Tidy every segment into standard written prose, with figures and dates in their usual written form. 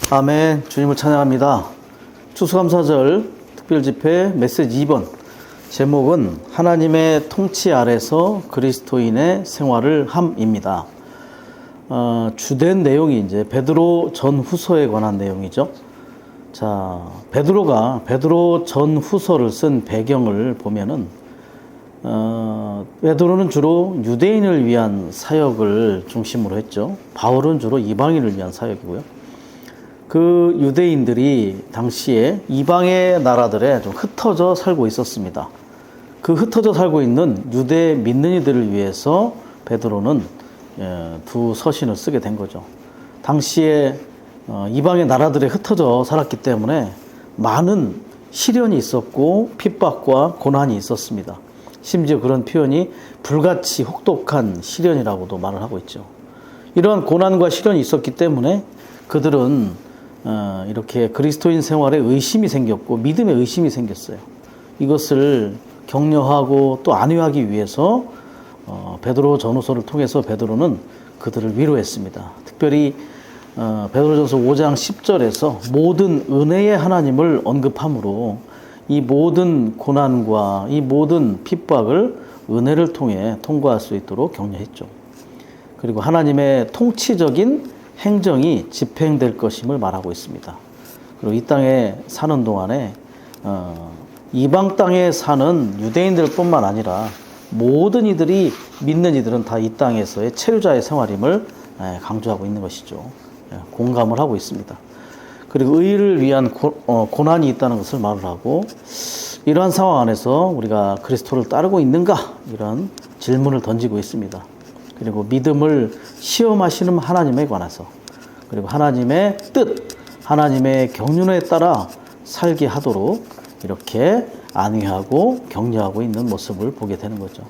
아멘. 주님을 찬양합니다. 추수감사절 특별집회 메시지 2번 제목은 하나님의 통치 아래서 그리스도인의 생활을 함입니다. 주된 내용이 이제 베드로 전후서에 관한 내용이죠. 자, 베드로 전후서를 쓴 배경을 보면은 베드로는 주로 유대인을 위한 사역을 중심으로 했죠. 바울은 주로 이방인을 위한 사역이고요. 그 유대인들이 당시에 이방의 나라들에 좀 흩어져 살고 있었습니다. 그 흩어져 살고 있는 유대 믿는 이들을 위해서 베드로는 두 서신을 쓰게 된 거죠. 당시에 이방의 나라들에 흩어져 살았기 때문에 많은 시련이 있었고 핍박과 고난이 있었습니다. 심지어 그런 표현이 불같이 혹독한 시련이라고도 말을 하고 있죠. 이러한 고난과 시련이 있었기 때문에 그들은 이렇게 그리스도인 생활에 의심이 생겼고 믿음에 의심이 생겼어요. 이것을 격려하고 또 안위하기 위해서 베드로 전후서를 통해서 베드로는 그들을 위로했습니다. 특별히 베드로전서 5장 10절에서 모든 은혜의 하나님을 언급함으로 이 모든 고난과 이 모든 핍박을 은혜를 통해 통과할 수 있도록 격려했죠. 그리고 하나님의 통치적인 행정이 집행될 것임을 말하고 있습니다. 그리고 이 땅에 사는 동안에 이방 땅에 사는 유대인들 뿐만 아니라 모든 이들이 믿는 이들은 다 이 땅에서의 체류자의 생활임을 강조하고 있는 것이죠. 공감을 하고 있습니다. 그리고 의를 위한 고난이 있다는 것을 말을 하고 이러한 상황 안에서 우리가 그리스도를 따르고 있는가? 이런 질문을 던지고 있습니다. 그리고 믿음을 시험하시는 하나님에 관해서 그리고 하나님의 뜻, 하나님의 경륜에 따라 살게 하도록 이렇게 안위하고 격려하고 있는 모습을 보게 되는 거죠.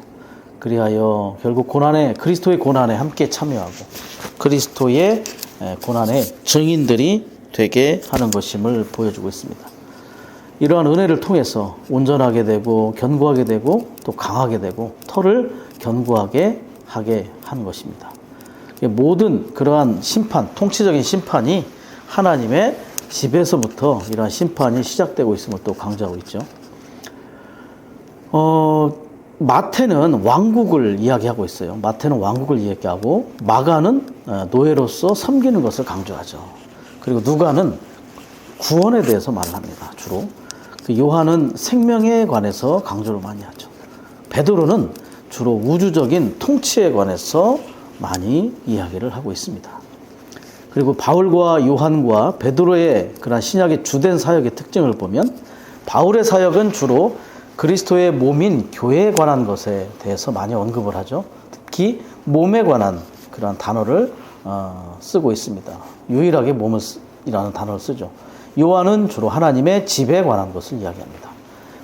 그리하여 결국 그리스도의 고난에 함께 참여하고 그리스도의 고난의 증인들이 되게 하는 것임을 보여주고 있습니다. 이러한 은혜를 통해서 온전하게 되고 견고하게 되고 또 강하게 되고 터를 견고하게 하게 하는 것입니다. 모든 그러한 심판, 통치적인 심판이 하나님의 집에서부터 이러한 심판이 시작되고 있음을 또 강조하고 있죠. 마태는 왕국을 이야기하고 있어요. 마태는 왕국을 이야기하고 마가는 노예로서 섬기는 것을 강조하죠. 그리고 누가는 구원에 대해서 말을 합니다. 주로. 요한은 생명에 관해서 강조를 많이 하죠. 베드로는 주로 우주적인 통치에 관해서 많이 이야기를 하고 있습니다. 그리고 바울과 요한과 베드로의 그런 신약의 주된 사역의 특징을 보면 바울의 사역은 주로 그리스도의 몸인 교회에 관한 것에 대해서 많이 언급을 하죠. 특히 몸에 관한 그런 단어를 쓰고 있습니다. 유일하게 몸이라는 단어를 쓰죠. 요한은 주로 하나님의 집에 관한 것을 이야기합니다.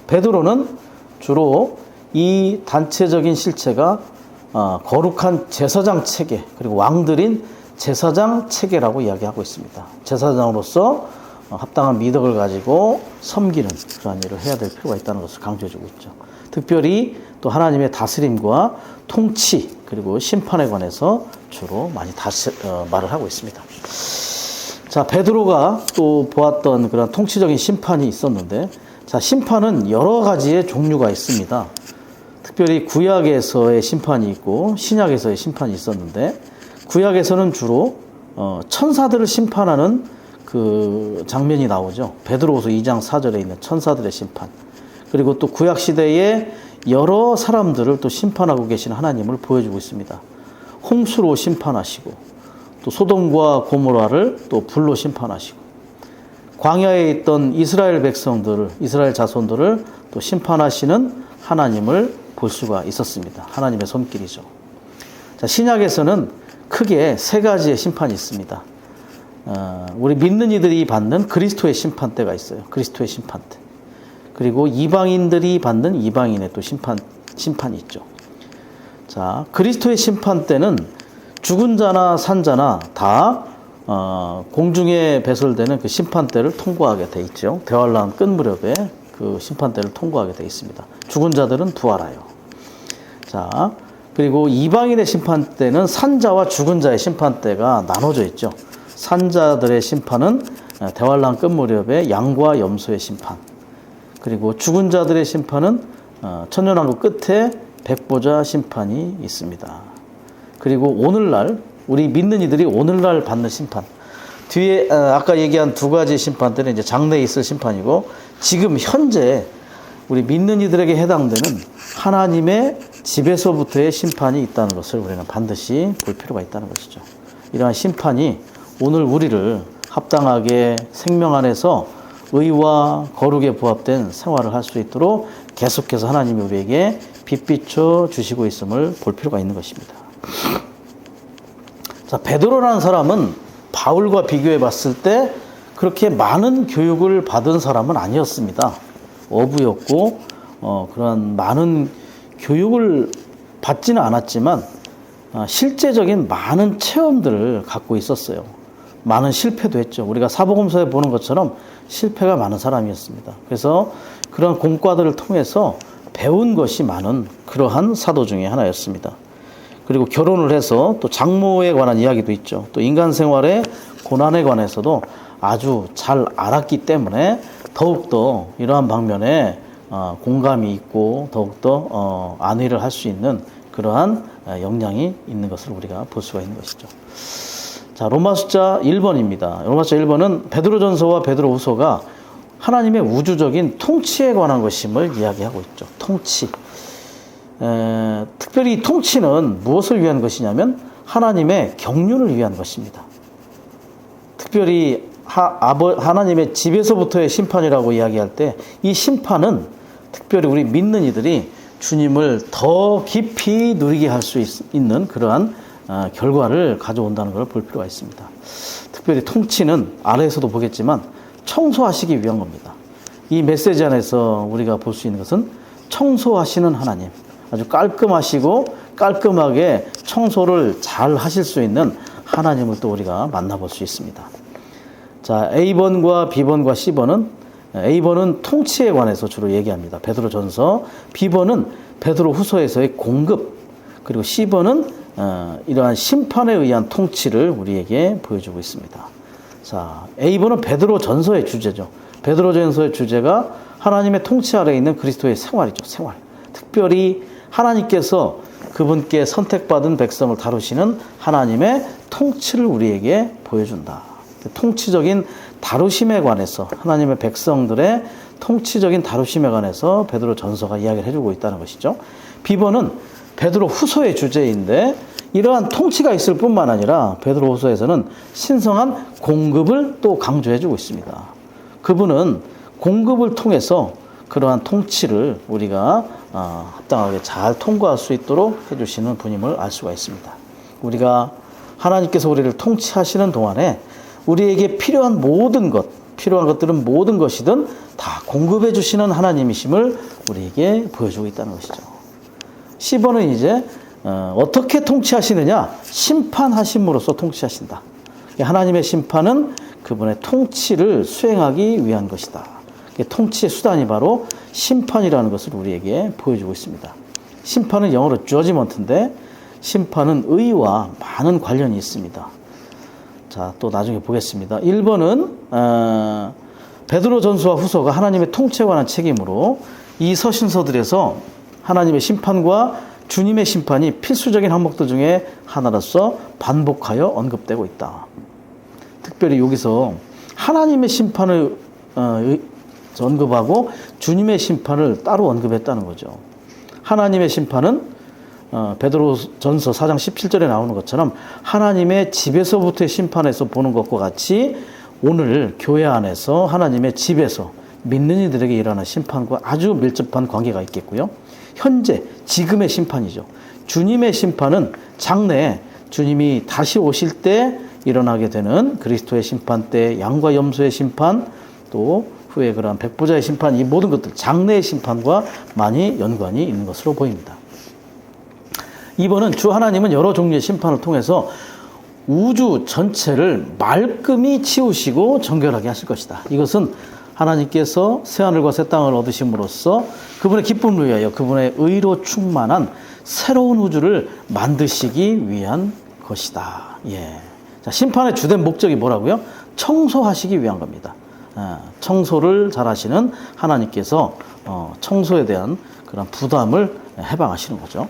베드로는 주로 이 단체적인 실체가 거룩한 제사장 체계 그리고 왕들인 제사장 체계라고 이야기하고 있습니다. 제사장으로서 합당한 미덕을 가지고 섬기는 그러한 일을 해야 될 필요가 있다는 것을 강조해주고 있죠. 특별히 또 하나님의 다스림과 통치 그리고 심판에 관해서 주로 많이 말을 하고 있습니다. 자, 베드로가 또 보았던 그런 통치적인 심판이 있었는데, 자, 심판은 여러 가지의 종류가 있습니다. 특별히 구약에서의 심판이 있고 신약에서의 심판이 있었는데 구약에서는 주로 천사들을 심판하는 그 장면이 나오죠. 베드로후서 2장 4절에 있는 천사들의 심판. 그리고 또 구약 시대에 여러 사람들을 또 심판하고 계신 하나님을 보여주고 있습니다. 홍수로 심판하시고 또 소돔과 고모라를 또 불로 심판하시고 광야에 있던 이스라엘 백성들을 이스라엘 자손들을 또 심판하시는 하나님을 볼 수가 있었습니다. 하나님의 손길이죠. 자, 신약에서는 크게 세 가지의 심판이 있습니다. 우리 믿는 이들이 받는 그리스도의 심판대가 있어요. 그리스도의 심판대. 그리고 이방인들이 받는 이방인의 또 심판이 있죠. 자, 그리스도의 심판대는 죽은 자나 산 자나 다 공중에 배설되는 그 심판대를 통과하게 돼 있죠. 대환란 끝 무렵에 그 심판대를 통과하게 돼 있습니다. 죽은 자들은 부활하여. 자, 그리고 이방인의 심판대는 산 자와 죽은 자의 심판대가 나눠져 있죠. 산자들의 심판은 대환란 끝 무렵에 양과 염소의 심판, 그리고 죽은 자들의 심판은 천년왕국 끝에 백보자 심판이 있습니다. 그리고 오늘날 우리 믿는 이들이 오늘날 받는 심판, 뒤에 아까 얘기한 두 가지 심판들은 이제 장래에 있을 심판이고, 지금 현재 우리 믿는 이들에게 해당되는 하나님의 집에서부터의 심판이 있다는 것을 우리는 반드시 볼 필요가 있다는 것이죠. 이러한 심판이 오늘 우리를 합당하게 생명 안에서 의와 거룩에 부합된 생활을 할 수 있도록 계속해서 하나님이 우리에게 빛비춰 주시고 있음을 볼 필요가 있는 것입니다. 자, 베드로라는 사람은 바울과 비교해 봤을 때 그렇게 많은 교육을 받은 사람은 아니었습니다. 어부였고 그런 많은 교육을 받지는 않았지만 실제적인 많은 체험들을 갖고 있었어요. 많은 실패도 했죠. 우리가 사복음서에 보는 것처럼 실패가 많은 사람이었습니다. 그래서 그런 공과들을 통해서 배운 것이 많은 그러한 사도 중에 하나였습니다. 그리고 결혼을 해서 또 장모에 관한 이야기도 있죠. 또 인간 생활의 고난에 관해서도 아주 잘 알았기 때문에 더욱더 이러한 방면에 공감이 있고 더욱더 안위를 할 수 있는 그러한 역량이 있는 것을 우리가 볼 수가 있는 것이죠. 자, 로마숫자 1번입니다. 로마숫자 1번은 베드로전서와 베드로후서가 하나님의 우주적인 통치에 관한 것임을 이야기하고 있죠. 통치. 특별히 이 통치는 무엇을 위한 것이냐면 하나님의 경륜을 위한 것입니다. 특별히 하나님의 집에서부터의 심판이라고 이야기할 때 이 심판은 특별히 우리 믿는 이들이 주님을 더 깊이 누리게 할 수 있는 그러한 결과를 가져온다는 걸 볼 필요가 있습니다. 특별히 통치는 아래에서도 보겠지만 청소하시기 위한 겁니다. 이 메시지 안에서 우리가 볼 수 있는 것은 청소하시는 하나님, 아주 깔끔하시고 깔끔하게 청소를 잘 하실 수 있는 하나님을 또 우리가 만나볼 수 있습니다. 자, A번과 B번과 C번은 A번은 통치에 관해서 주로 얘기합니다. 베드로전서, B번은 베드로후서에서의 공급, 그리고 C번은 이러한 심판에 의한 통치를 우리에게 보여주고 있습니다. 자, A번은 베드로전서의 주제죠. 베드로전서의 주제가 하나님의 통치 아래에 있는 그리스도의 생활이죠. 생활. 특별히 하나님께서 그분께 선택받은 백성을 다루시는 하나님의 통치를 우리에게 보여준다. 통치적인 다루심에 관해서, 하나님의 백성들의 통치적인 다루심에 관해서 베드로전서가 이야기를 해주고 있다는 것이죠. B번은 베드로후서의 주제인데 이러한 통치가 있을 뿐만 아니라 베드로후서에서는 신성한 공급을 또 강조해주고 있습니다. 그분은 공급을 통해서 그러한 통치를 우리가 합당하게 잘 통과할 수 있도록 해주시는 분임을 알 수가 있습니다. 우리가 하나님께서 우리를 통치하시는 동안에 우리에게 필요한 모든 것, 필요한 것들은 모든 것이든 다 공급해 주시는 하나님이심을 우리에게 보여주고 있다는 것이죠. 10번은 이제 어떻게 통치하시느냐? 심판하심으로써 통치하신다. 하나님의 심판은 그분의 통치를 수행하기 위한 것이다. 통치의 수단이 바로 심판이라는 것을 우리에게 보여주고 있습니다. 심판은 영어로 judgment인데 심판은 의와 많은 관련이 있습니다. 자, 또 나중에 보겠습니다. 1번은 베드로전서와 후서가 하나님의 통치에 관한 책임으로 이 서신서들에서 하나님의 심판과 주님의 심판이 필수적인 항목들 중에 하나로서 반복하여 언급되고 있다. 특별히 여기서 하나님의 심판을 언급하고 주님의 심판을 따로 언급했다는 거죠. 하나님의 심판은 베드로전서 4장 17절에 나오는 것처럼 하나님의 집에서부터의 심판에서 보는 것과 같이 오늘 교회 안에서 하나님의 집에서 믿는 이들에게 일어나는 심판과 아주 밀접한 관계가 있겠고요. 현재 지금의 심판이죠. 주님의 심판은 장래에 주님이 다시 오실 때 일어나게 되는 그리스도의 심판 때 양과 염소의 심판, 또 후에 그러한 백보자의 심판, 이 모든 것들 장래의 심판과 많이 연관이 있는 것으로 보입니다. 2번은 주 하나님은 여러 종류의 심판을 통해서 우주 전체를 말끔히 치우시고 정결하게 하실 것이다. 이것은 하나님께서 새하늘과 새 땅을 얻으심으로써 그분의 기쁨을 위하여 그분의 의로 충만한 새로운 우주를 만드시기 위한 것이다. 예. 자, 심판의 주된 목적이 뭐라고요? 청소하시기 위한 겁니다. 청소를 잘 하시는 하나님께서 청소에 대한 그런 부담을 해방하시는 거죠.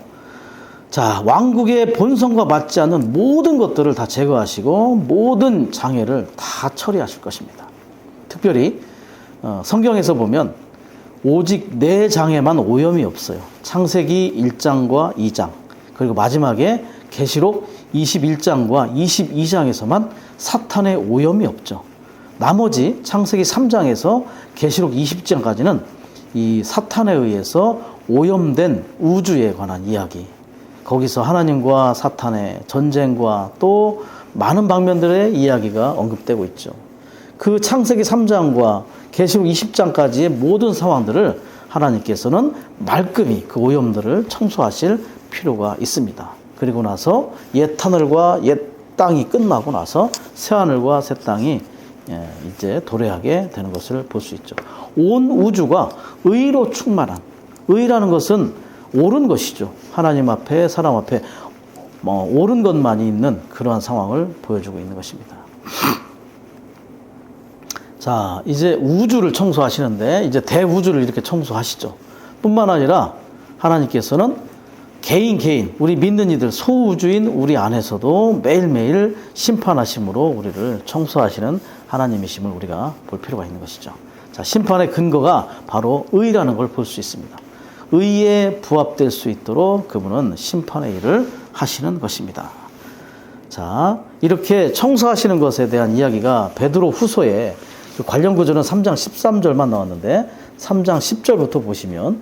자, 왕국의 본성과 맞지 않는 모든 것들을 다 제거하시고 모든 장애를 다 처리하실 것입니다. 특별히 성경에서 보면 오직 네 장에만 오염이 없어요. 창세기 1장과 2장, 그리고 마지막에 계시록 21장과 22장에서만 사탄의 오염이 없죠. 나머지 창세기 3장에서 계시록 20장까지는 이 사탄에 의해서 오염된 우주에 관한 이야기, 거기서 하나님과 사탄의 전쟁과 또 많은 방면들의 이야기가 언급되고 있죠. 그 창세기 3장과 계시록 20장까지의 모든 상황들을 하나님께서는 말끔히 그 오염들을 청소하실 필요가 있습니다. 그리고 나서 옛 하늘과 옛 땅이 끝나고 나서 새 하늘과 새 땅이 이제 도래하게 되는 것을 볼 수 있죠. 온 우주가 의로 충만한, 의라는 것은 옳은 것이죠. 하나님 앞에 사람 앞에 옳은 것만이 있는 그러한 상황을 보여주고 있는 것입니다. 자, 이제 우주를 청소하시는데 이제 대우주를 이렇게 청소하시죠. 뿐만 아니라 하나님께서는 개인 우리 믿는 이들 소우주인 우리 안에서도 매일매일 심판하심으로 우리를 청소하시는 하나님이심을 우리가 볼 필요가 있는 것이죠. 자, 심판의 근거가 바로 의라는 걸 볼 수 있습니다. 의에 부합될 수 있도록 그분은 심판의 일을 하시는 것입니다. 자, 이렇게 청소하시는 것에 대한 이야기가 베드로 후서에 관련 구절은 3장 13절만 나왔는데 3장 10절부터 보시면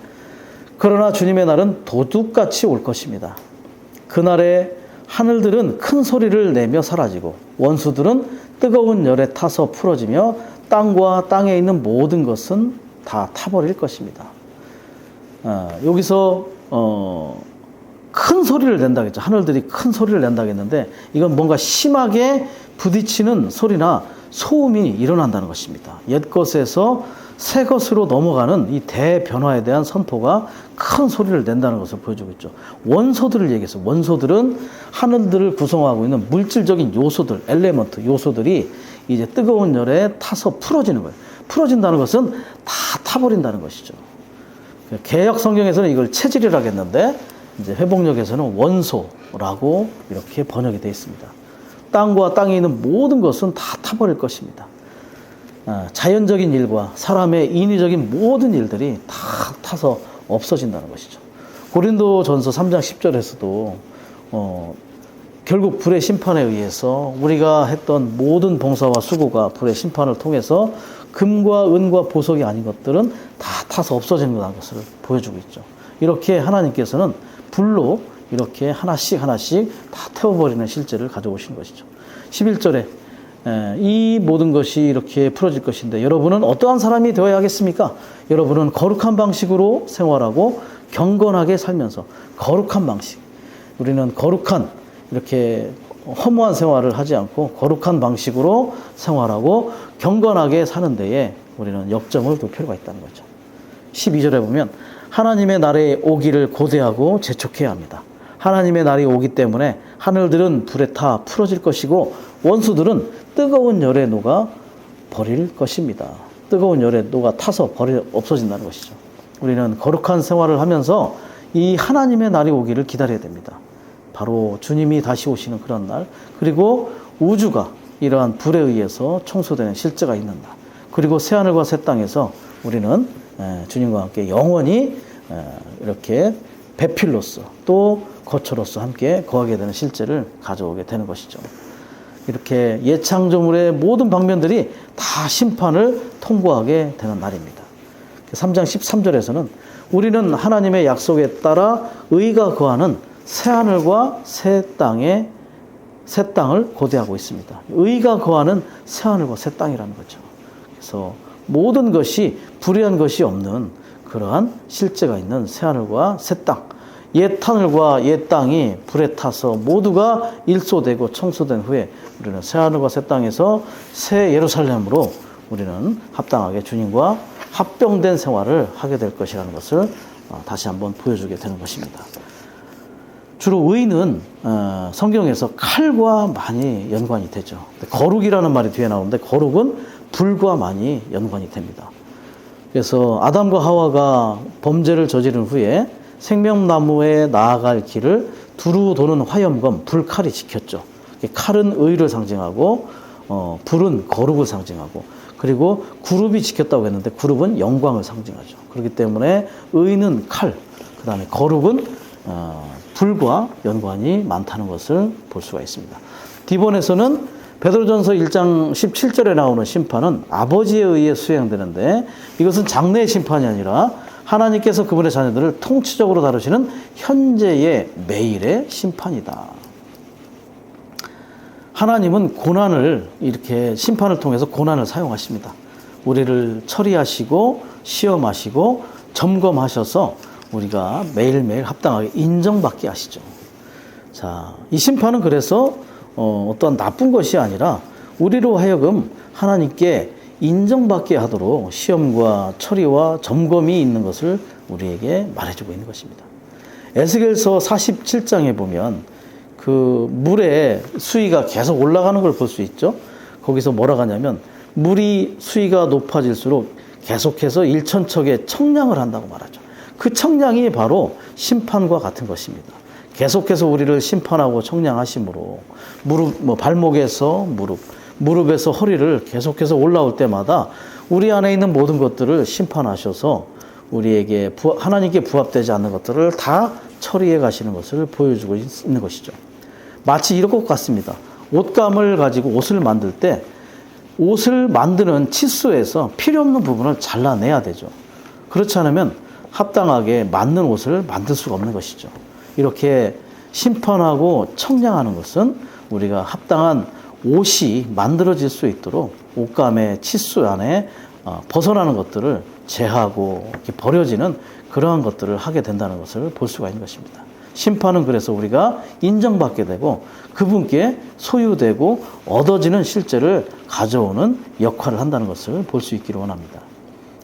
그러나 주님의 날은 도둑같이 올 것입니다. 그날에 하늘들은 큰 소리를 내며 사라지고 원수들은 뜨거운 열에 타서 풀어지며 땅과 땅에 있는 모든 것은 다 타버릴 것입니다. 여기서 큰 소리를 낸다겠죠. 하늘들이 큰 소리를 낸다겠는데 이건 뭔가 심하게 부딪히는 소리나 소음이 일어난다는 것입니다. 옛 것에서 새 것으로 넘어가는 이 대변화에 대한 선포가 큰 소리를 낸다는 것을 보여주고 있죠. 원소들을 얘기해서 원소들은 하늘들을 구성하고 있는 물질적인 요소들, 엘레먼트, 요소들이 이제 뜨거운 열에 타서 풀어지는 거예요. 풀어진다는 것은 다 타버린다는 것이죠. 개역 성경에서는 이걸 체질이라고 했는데 이제 회복력에서는 원소라고 이렇게 번역이 되어 있습니다. 땅과 땅에 있는 모든 것은 다 타버릴 것입니다. 자연적인 일과 사람의 인위적인 모든 일들이 다 타서 없어진다는 것이죠. 고린도전서 3장 10절에서도 결국 불의 심판에 의해서 우리가 했던 모든 봉사와 수고가 불의 심판을 통해서 금과 은과 보석이 아닌 것들은 다 타서 없어지는 것을 보여주고 있죠. 이렇게 하나님께서는 불로 이렇게 하나씩 다 태워버리는 실제를 가져오신 것이죠. 11절에 이 모든 것이 이렇게 풀어질 것인데 여러분은 어떠한 사람이 되어야 하겠습니까? 여러분은 거룩한 방식으로 생활하고 경건하게 살면서 거룩한 방식, 우리는 거룩한 이렇게 허무한 생활을 하지 않고 거룩한 방식으로 생활하고 경건하게 사는 데에 우리는 역점을 둘 필요가 있다는 거죠. 12절에 보면 하나님의 날에 오기를 고대하고 재촉해야 합니다. 하나님의 날이 오기 때문에 하늘들은 불에 타 풀어질 것이고 원수들은 뜨거운 열에 녹아 버릴 것입니다. 뜨거운 열에 녹아 타서 없어진다는 것이죠. 우리는 거룩한 생활을 하면서 이 하나님의 날이 오기를 기다려야 됩니다. 바로 주님이 다시 오시는 그런 날, 그리고 우주가 이러한 불에 의해서 청소되는 실제가 있는 날, 그리고 새하늘과 새 땅에서 우리는 주님과 함께 영원히 이렇게 배필로서 또 거처로서 함께 거하게 되는 실제를 가져오게 되는 것이죠. 이렇게 예창조물의 모든 방면들이 다 심판을 통과하게 되는 날입니다. 3장 13절에서는 우리는 하나님의 약속에 따라 의가 거하는 새하늘과 새 땅을 고대하고 있습니다. 의가 거하는 새하늘과 새 땅이라는 거죠. 그래서 모든 것이 불의한 것이 없는 그러한 실제가 있는 새하늘과 새 땅, 옛 하늘과 옛 땅이 불에 타서 모두가 일소되고 청소된 후에 우리는 새하늘과 새 땅에서 새 예루살렘으로 우리는 합당하게 주님과 합병된 생활을 하게 될 것이라는 것을 다시 한번 보여주게 되는 것입니다. 주로 의는 성경에서 칼과 많이 연관이 되죠. 거룩이라는 말이 뒤에 나오는데 거룩은 불과 많이 연관이 됩니다. 그래서 아담과 하와가 범죄를 저지른 후에 생명나무에 나아갈 길을 두루 도는 화염검 불칼이 지켰죠. 칼은 의를 상징하고 불은 거룩을 상징하고, 그리고 구룹이 지켰다고 했는데 구룹은 영광을 상징하죠. 그렇기 때문에 의는 칼, 그 다음에 거룩은 불과 연관이 많다는 것을 볼 수가 있습니다. 디본에서는 베드로전서 1장 17절에 나오는 심판은 아버지에 의해 수행되는데, 이것은 장래의 심판이 아니라 하나님께서 그분의 자녀들을 통치적으로 다루시는 현재의 매일의 심판이다. 하나님은 고난을, 이렇게 심판을 통해서 고난을 사용하십니다. 우리를 처리하시고 시험하시고 점검하셔서 우리가 매일매일 합당하게 인정받게 하시죠. 자, 이 심판은 그래서 어떠한 나쁜 것이 아니라 우리로 하여금 하나님께 인정받게 하도록 시험과 처리와 점검이 있는 것을 우리에게 말해주고 있는 것입니다. 에스겔서 47장에 보면 그 물의 수위가 계속 올라가는 걸 볼 수 있죠. 거기서 뭐라고 하냐면 물이 수위가 높아질수록 계속해서 일천척의 청량을 한다고 말하죠. 그 청량이 바로 심판과 같은 것입니다. 계속해서 우리를 심판하고 청량하심으로 발목에서 무릎에서 허리를 계속해서 올라올 때마다 우리 안에 있는 모든 것들을 심판하셔서 우리에게 하나님께 부합되지 않는 것들을 다 처리해 가시는 것을 보여주고 있는 것이죠. 마치 이런 것 같습니다. 옷감을 가지고 옷을 만들 때 옷을 만드는 치수에서 필요 없는 부분을 잘라내야 되죠. 그렇지 않으면 합당하게 맞는 옷을 만들 수가 없는 것이죠. 이렇게 심판하고 청량하는 것은 우리가 합당한 옷이 만들어질 수 있도록 옷감의 치수 안에 벗어나는 것들을 제하고 이렇게 버려지는 그러한 것들을 하게 된다는 것을 볼 수가 있는 것입니다. 심판은 그래서 우리가 인정받게 되고 그분께 소유되고 얻어지는 실제를 가져오는 역할을 한다는 것을 볼 수 있기를 원합니다.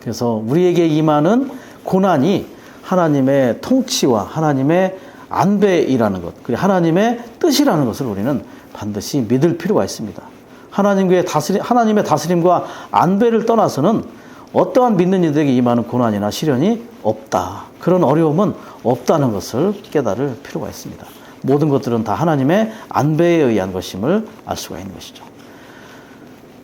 그래서 우리에게 임하는 고난이 하나님의 통치와 하나님의 안배이라는 것, 그리고 하나님의 뜻이라는 것을 우리는 반드시 믿을 필요가 있습니다. 하나님의 다스림과 안배를 떠나서는 어떠한 믿는 이들에게 임하는 고난이나 시련이 없다. 그런 어려움은 없다는 것을 깨달을 필요가 있습니다. 모든 것들은 다 하나님의 안배에 의한 것임을 알 수가 있는 것이죠.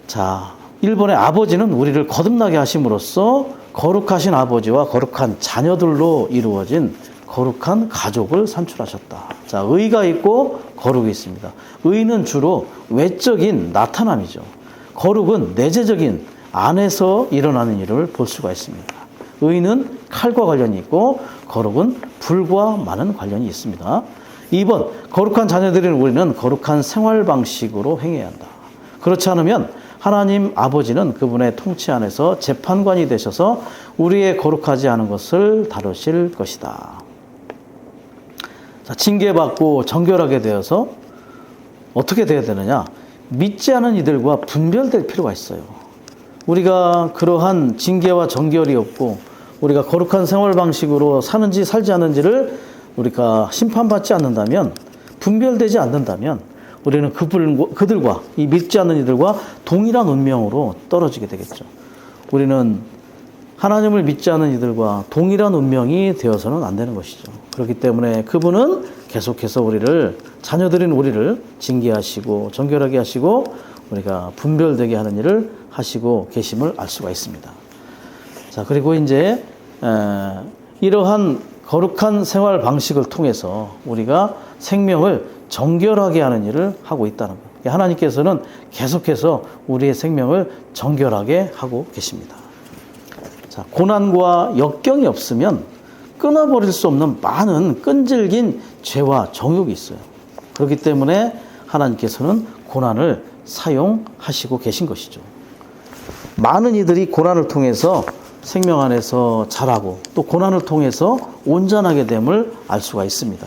자, 1번의 아버지는 우리를 거듭나게 하심으로써 거룩하신 아버지와 거룩한 자녀들로 이루어진 거룩한 가족을 산출하셨다. 자, 의가 있고 거룩이 있습니다. 의는 주로 외적인 나타남이죠. 거룩은 내재적인 안에서 일어나는 일을 볼 수가 있습니다. 의는 칼과 관련이 있고 거룩은 불과 많은 관련이 있습니다. 2번, 거룩한 자녀들인 우리는 거룩한 생활 방식으로 행해야 한다. 그렇지 않으면 하나님 아버지는 그분의 통치 안에서 재판관이 되셔서 우리의 거룩하지 않은 것을 다루실 것이다. 자, 징계받고 정결하게 되어서 어떻게 되어야 되느냐? 믿지 않은 이들과 분별될 필요가 있어요. 우리가 그러한 징계와 정결이 없고 우리가 거룩한 생활 방식으로 사는지 살지 않는지를 우리가 심판받지 않는다면, 분별되지 않는다면 우리는 그들과, 이 믿지 않는 이들과 동일한 운명으로 떨어지게 되겠죠. 우리는 하나님을 믿지 않는 이들과 동일한 운명이 되어서는 안 되는 것이죠. 그렇기 때문에 그분은 계속해서 자녀들인 우리를 징계하시고 정결하게 하시고 우리가 분별되게 하는 일을 하시고 계심을 알 수가 있습니다. 자, 그리고 이제 이러한 거룩한 생활 방식을 통해서 우리가 생명을 정결하게 하는 일을 하고 있다는 것. 하나님께서는 계속해서 우리의 생명을 정결하게 하고 계십니다. 자, 고난과 역경이 없으면 끊어버릴 수 없는 많은 끈질긴 죄와 정욕이 있어요. 그렇기 때문에 하나님께서는 고난을 사용하시고 계신 것이죠. 많은 이들이 고난을 통해서 생명 안에서 자라고 또 고난을 통해서 온전하게 됨을 알 수가 있습니다.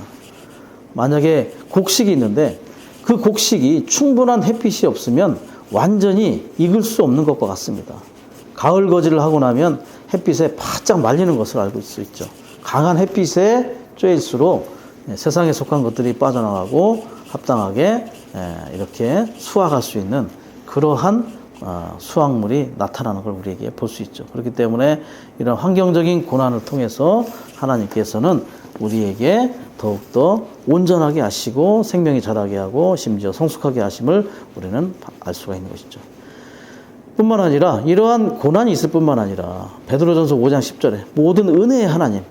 만약에 곡식이 있는데 그 곡식이 충분한 햇빛이 없으면 완전히 익을 수 없는 것과 같습니다. 가을 거지를 하고 나면 햇빛에 바짝 말리는 것을 알고 있을 수 있죠. 강한 햇빛에 쬐일수록 세상에 속한 것들이 빠져나가고 합당하게 이렇게 수확할 수 있는 그러한 수확물이 나타나는 걸 우리에게 볼 수 있죠. 그렇기 때문에 이런 환경적인 고난을 통해서 하나님께서는 우리에게 더욱더 온전하게 하시고 생명이 자라게 하고 심지어 성숙하게 하심을 우리는 알 수가 있는 것이죠. 뿐만 아니라 이러한 고난이 있을 뿐만 아니라 베드로전서 5장 10절에 모든 은혜의 하나님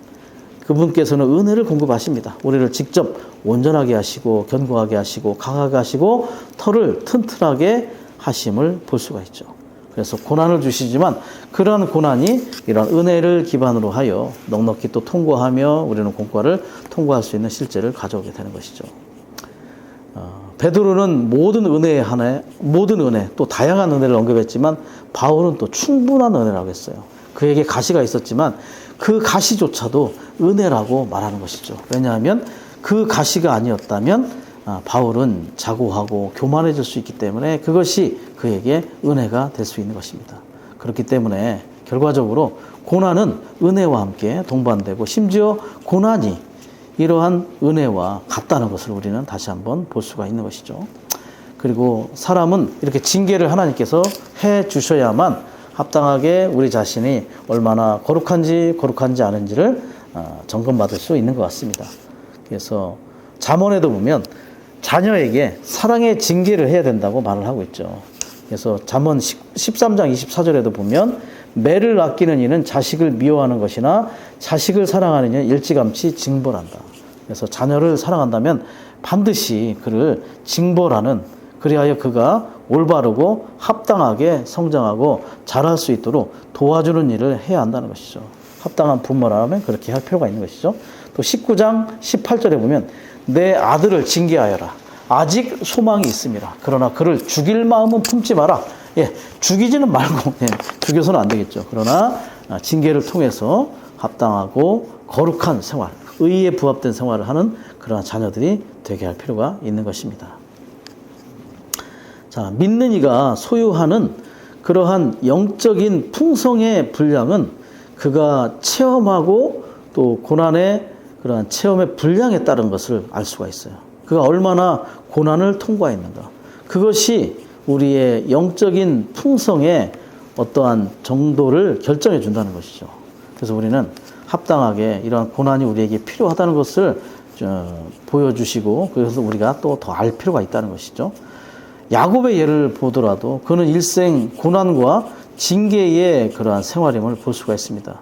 그분께서는 은혜를 공급하십니다. 우리를 직접 온전하게 하시고 견고하게 하시고 강하게 하시고 털을 튼튼하게 하심을 볼 수가 있죠. 그래서 고난을 주시지만 그러한 고난이 이런 은혜를 기반으로 하여 넉넉히 또 통과하며 우리는 공과를 통과할 수 있는 실제를 가져오게 되는 것이죠. 베드로는 모든 은혜의 하나에 모든 은혜 또 다양한 은혜를 언급했지만 바울은 또 충분한 은혜라고 했어요. 그에게 가시가 있었지만 그 가시조차도 은혜라고 말하는 것이죠. 왜냐하면 그 가시가 아니었다면 바울은 자고하고 교만해질 수 있기 때문에 그것이 그에게 은혜가 될 수 있는 것입니다. 그렇기 때문에 결과적으로 고난은 은혜와 함께 동반되고 심지어 고난이 이러한 은혜와 같다는 것을 우리는 다시 한번 볼 수가 있는 것이죠. 그리고 사람은 이렇게 징계를 하나님께서 해 주셔야만 합당하게 우리 자신이 얼마나 거룩한지 않은지를 점검받을 수 있는 것 같습니다. 그래서 잠언에도 보면 자녀에게 사랑의 징계를 해야 된다고 말을 하고 있죠. 그래서 잠언 13장 24절에도 보면 매를 아끼는 이는 자식을 미워하는 것이나 자식을 사랑하는 이는 일찌감치 징벌한다. 그래서 자녀를 사랑한다면 반드시 그를 징벌하는 그리하여 그가 올바르고 합당하게 성장하고 자랄 수 있도록 도와주는 일을 해야 한다는 것이죠. 합당한 부모라면 그렇게 할 필요가 있는 것이죠. 또 19장 18절에 보면 내 아들을 징계하여라. 아직 소망이 있음이라. 그러나 그를 죽일 마음은 품지 마라. 죽이지는 말고 죽여서는 안 되겠죠. 그러나 징계를 통해서 합당하고 거룩한 생활, 의에 부합된 생활을 하는 그러한 자녀들이 되게 할 필요가 있는 것입니다. 자, 믿는 이가 소유하는 그러한 영적인 풍성의 분량은 그가 체험하고 또 고난의 그러한 체험의 분량에 따른 것을 알 수가 있어요. 그가 얼마나 고난을 통과했는가. 그것이 우리의 영적인 풍성의 어떠한 정도를 결정해 준다는 것이죠. 그래서 우리는 합당하게 이러한 고난이 우리에게 필요하다는 것을 보여주시고 그래서 우리가 또 더 알 필요가 있다는 것이죠. 야곱의 예를 보더라도 그는 일생 고난과 징계의 그러한 생활임을 볼 수가 있습니다.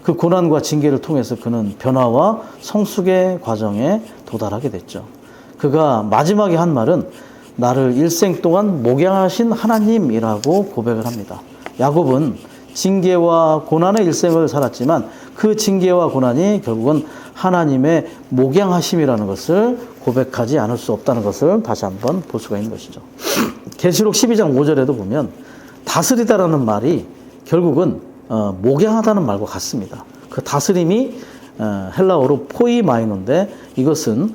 그 고난과 징계를 통해서 그는 변화와 성숙의 과정에 도달하게 됐죠. 그가 마지막에 한 말은 나를 일생 동안 목양하신 하나님이라고 고백을 합니다. 야곱은 징계와 고난의 일생을 살았지만 그 징계와 고난이 결국은 하나님의 목양하심이라는 것을 고백하지 않을 수 없다는 것을 다시 한번 볼 수가 있는 것이죠. 계시록 12장 5절에도 보면 다스리다라는 말이 결국은 목양하다는 말과 같습니다. 그 다스림이 헬라어로 포이마이노인데 이것은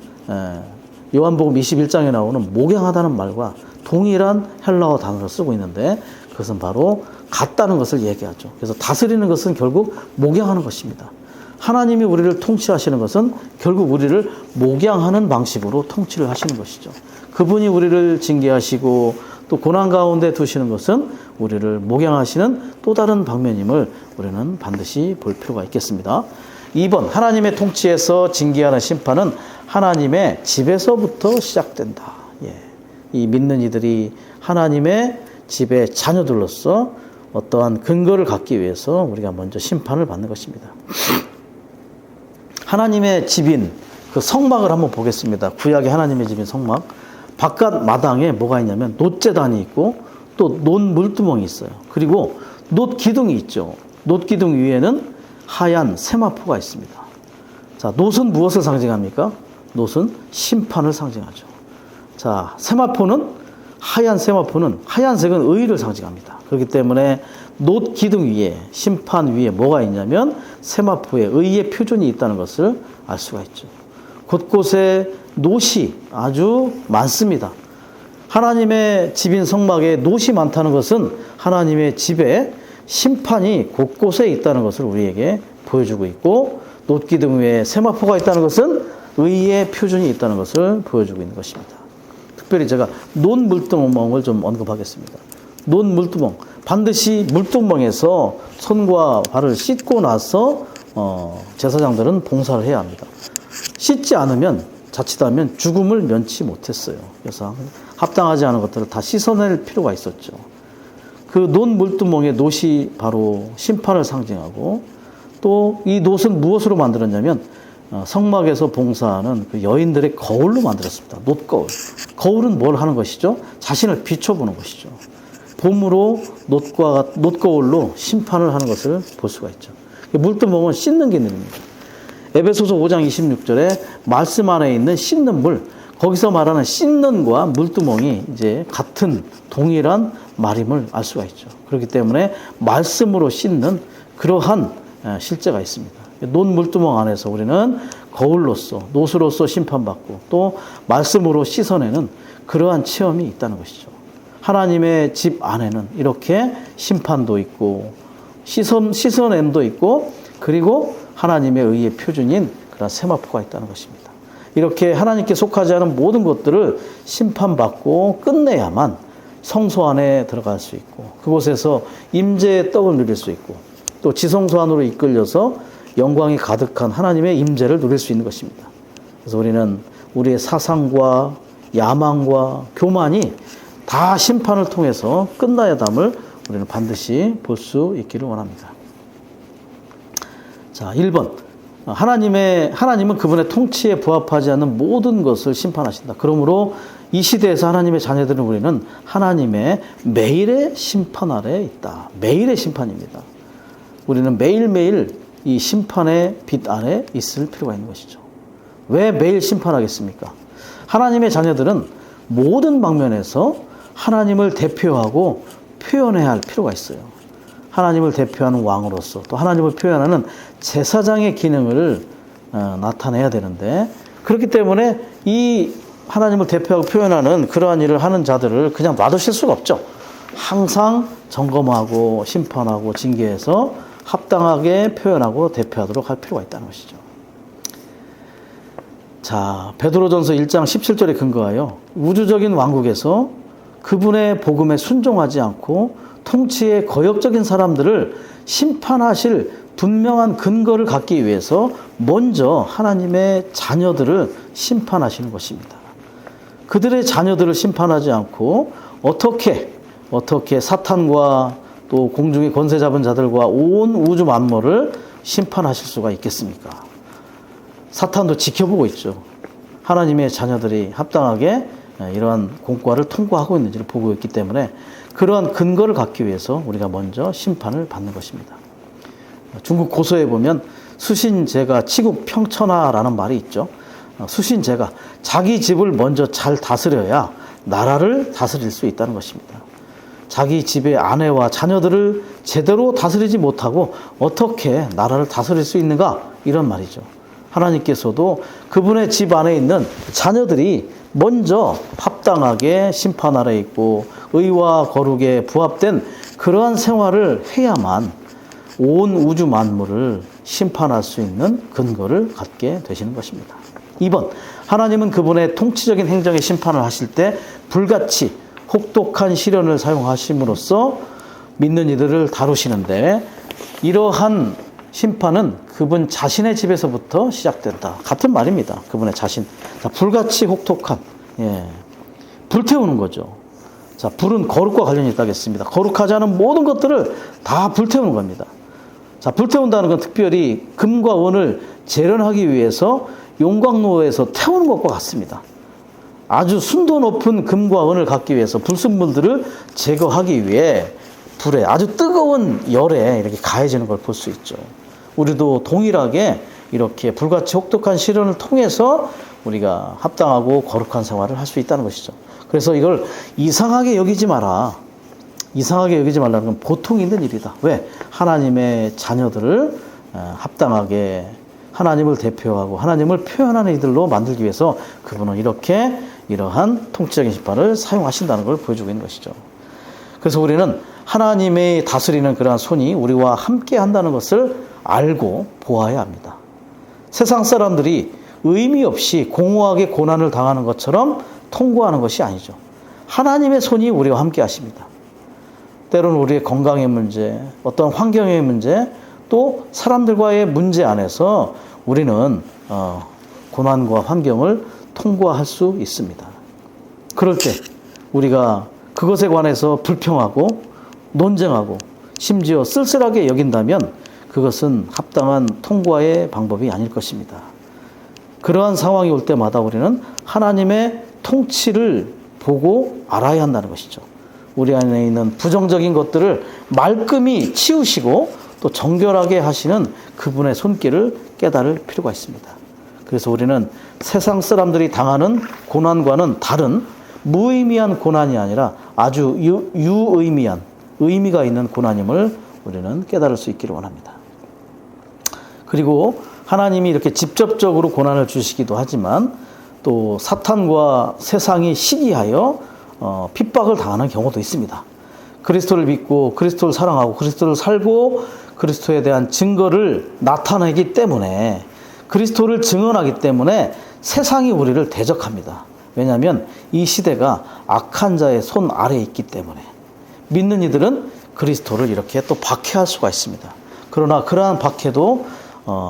요한복음 21장에 나오는 목양하다는 말과 동일한 헬라어 단어를 쓰고 있는데 그것은 바로 같다는 것을 얘기하죠. 그래서 다스리는 것은 결국 목양하는 것입니다. 하나님이 우리를 통치하시는 것은 결국 우리를 목양하는 방식으로 통치를 하시는 것이죠. 그분이 우리를 징계하시고 또 고난 가운데 두시는 것은 우리를 목양하시는 또 다른 방면임을 우리는 반드시 볼 필요가 있겠습니다. 2번, 하나님의 통치에서 징계하는 심판은 하나님의 집에서부터 시작된다. 이 믿는 이들이 하나님의 집의 자녀들로서 어떠한 근거를 갖기 위해서 우리가 먼저 심판을 받는 것입니다. 하나님의 집인 그 성막을 한번 보겠습니다. 구약의 하나님의 집인 성막. 바깥 마당에 뭐가 있냐면 놋재단이 있고 또 놋 물두멍이 있어요. 그리고 놋 기둥이 있죠. 놋 기둥 위에는 하얀 세마포가 있습니다. 자, 놋은 무엇을 상징합니까? 놋은 심판을 상징하죠. 자, 세마포는 하얀 세마포는 하얀색은 의를 상징합니다. 그렇기 때문에 놋 기둥 위에 심판 위에 뭐가 있냐면 세마포에 의의 표준이 있다는 것을 알 수가 있죠. 곳곳에 놋이 아주 많습니다. 하나님의 집인 성막에 놋이 많다는 것은 하나님의 집에 심판이 곳곳에 있다는 것을 우리에게 보여주고 있고 놋 기둥 위에 세마포가 있다는 것은 의의 표준이 있다는 것을 보여주고 있는 것입니다. 특별히 제가 논물두멍을 좀 언급하겠습니다. 논물두멍, 반드시 물두멍에서 손과 발을 씻고 나서 제사장들은 봉사를 해야 합니다. 씻지 않으면 자칫하면 죽음을 면치 못했어요. 그래서 합당하지 않은 것들을 다 씻어낼 필요가 있었죠. 그 논물두멍의 놋이 바로 심판을 상징하고, 또 이 놋은 무엇으로 만들었냐면 성막에서 봉사하는 그 여인들의 거울로 만들었습니다. 놋거울. 거울은 뭘 하는 것이죠? 자신을 비춰보는 것이죠. 봄으로 놋거울로 심판을 하는 것을 볼 수가 있죠. 물두멍은 씻는 기능입니다. 에베소서 5장 26절에 말씀 안에 있는 씻는 물, 거기서 말하는 씻는과 물두멍이 이제 같은 동일한 말임을 알 수가 있죠. 그렇기 때문에 말씀으로 씻는 그러한 실제가 있습니다. 논물두멍 안에서 우리는 거울로서, 놋으로서 심판받고 또 말씀으로 씻어내는 그러한 체험이 있다는 것이죠. 하나님의 집 안에는 이렇게 심판도 있고 씻어냄도 있고, 그리고 하나님의 의의 표준인 그런 세마포가 있다는 것입니다. 이렇게 하나님께 속하지 않은 모든 것들을 심판받고 끝내야만 성소 안에 들어갈 수 있고, 그곳에서 임재의 떡을 누릴 수 있고, 또 지성소 안으로 이끌려서 영광이 가득한 하나님의 임재를 누릴 수 있는 것입니다. 그래서 우리는 우리의 사상과 야망과 교만이 다 심판을 통해서 끝나야 담을 우리는 반드시 볼 수 있기를 원합니다. 자, 1번. 하나님은 그분의 통치에 부합하지 않는 모든 것을 심판하신다. 그러므로 이 시대에서 하나님의 자녀들은 우리는 하나님의 매일의 심판 아래에 있다. 매일의 심판입니다. 우리는 매일매일 이 심판의 빛 아래 있을 필요가 있는 것이죠. 왜 매일 심판하겠습니까? 하나님의 자녀들은 모든 방면에서 하나님을 대표하고 표현해야 할 필요가 있어요. 하나님을 대표하는 왕으로서, 또 하나님을 표현하는 제사장의 기능을 나타내야 되는데, 그렇기 때문에 이 하나님을 대표하고 표현하는 그러한 일을 하는 자들을 그냥 놔두실 수가 없죠. 항상 점검하고 심판하고 징계해서 합당하게 표현하고 대표하도록 할 필요가 있다는 것이죠. 자, 베드로전서 1장 17절에 근거하여 우주적인 왕국에서 그분의 복음에 순종하지 않고 통치의 거역적인 사람들을 심판하실 분명한 근거를 갖기 위해서 먼저 하나님의 자녀들을 심판하시는 것입니다. 그들의 자녀들을 심판하지 않고 어떻게 사탄과 또 공중의 권세 잡은 자들과 온 우주 만물을 심판하실 수가 있겠습니까? 사탄도 지켜보고 있죠. 하나님의 자녀들이 합당하게 이러한 공과를 통과하고 있는지를 보고 있기 때문에 그러한 근거를 갖기 위해서 우리가 먼저 심판을 받는 것입니다. 중국 고서에 보면 수신제가 치국평천하라는 말이 있죠. 수신제가 자기 집을 먼저 잘 다스려야 나라를 다스릴 수 있다는 것입니다. 자기 집의 아내와 자녀들을 제대로 다스리지 못하고 어떻게 나라를 다스릴 수 있는가, 이런 말이죠. 하나님께서도 그분의 집 안에 있는 자녀들이 먼저 합당하게 심판 아래 있고 의와 거룩에 부합된 그러한 생활을 해야만 온 우주 만물을 심판할 수 있는 근거를 갖게 되시는 것입니다. 2번, 하나님은 그분의 통치적인 행정의 심판을 하실 때 불같이 혹독한 시련을 사용하심으로써 믿는 이들을 다루시는데, 이러한 심판은 그분 자신의 집에서부터 시작된다. 같은 말입니다. 그분의 자신. 자, 불같이 혹독한, 불태우는 거죠. 자, 불은 거룩과 관련이 있다겠습니다. 거룩하지 않은 모든 것들을 다 불태우는 겁니다. 자, 불태운다는 건 특별히 금과 은을 재련하기 위해서 용광로에서 태우는 것과 같습니다. 아주 순도 높은 금과 은을 갖기 위해서 불순물들을 제거하기 위해 불에 아주 뜨거운 열에 이렇게 가해지는 걸 볼 수 있죠. 우리도 동일하게 이렇게 불같이 혹독한 시련을 통해서 우리가 합당하고 거룩한 생활을 할 수 있다는 것이죠. 그래서 이걸 이상하게 여기지 마라. 이상하게 여기지 말라는 건 보통 있는 일이다. 왜? 하나님의 자녀들을 합당하게 하나님을 대표하고 하나님을 표현하는 이들로 만들기 위해서 그분은 이러한 통치적인 심판을 사용하신다는 걸 보여주고 있는 것이죠. 그래서 우리는 하나님의 다스리는 그러한 손이 우리와 함께 한다는 것을 알고 보아야 합니다. 세상 사람들이 의미 없이 공허하게 고난을 당하는 것처럼 통과하는 것이 아니죠. 하나님의 손이 우리와 함께 하십니다. 때로는 우리의 건강의 문제, 어떤 환경의 문제, 또 사람들과의 문제 안에서 우리는 고난과 환경을 통과할 수 있습니다. 그럴 때 우리가 그것에 관해서 불평하고 논쟁하고 심지어 쓸쓸하게 여긴다면 그것은 합당한 통과의 방법이 아닐 것입니다. 그러한 상황이 올 때마다 우리는 하나님의 통치를 보고 알아야 한다는 것이죠. 우리 안에 있는 부정적인 것들을 말끔히 치우시고 또 정결하게 하시는 그분의 손길을 깨달을 필요가 있습니다. 그래서 우리는 세상 사람들이 당하는 고난과는 다른 무의미한 고난이 아니라 아주 유의미한 의미가 있는 고난임을 우리는 깨달을 수 있기를 원합니다. 그리고 하나님이 이렇게 직접적으로 고난을 주시기도 하지만 또 사탄과 세상이 시기하여 핍박을 당하는 경우도 있습니다. 그리스도를 믿고 그리스도를 사랑하고 그리스도를 살고 그리스도에 대한 증거를 나타내기 때문에 그리스도를 증언하기 때문에 세상이 우리를 대적합니다. 왜냐하면 이 시대가 악한 자의 손 아래에 있기 때문에 믿는 이들은 그리스도를 이렇게 또 박해할 수가 있습니다. 그러나 그러한 박해도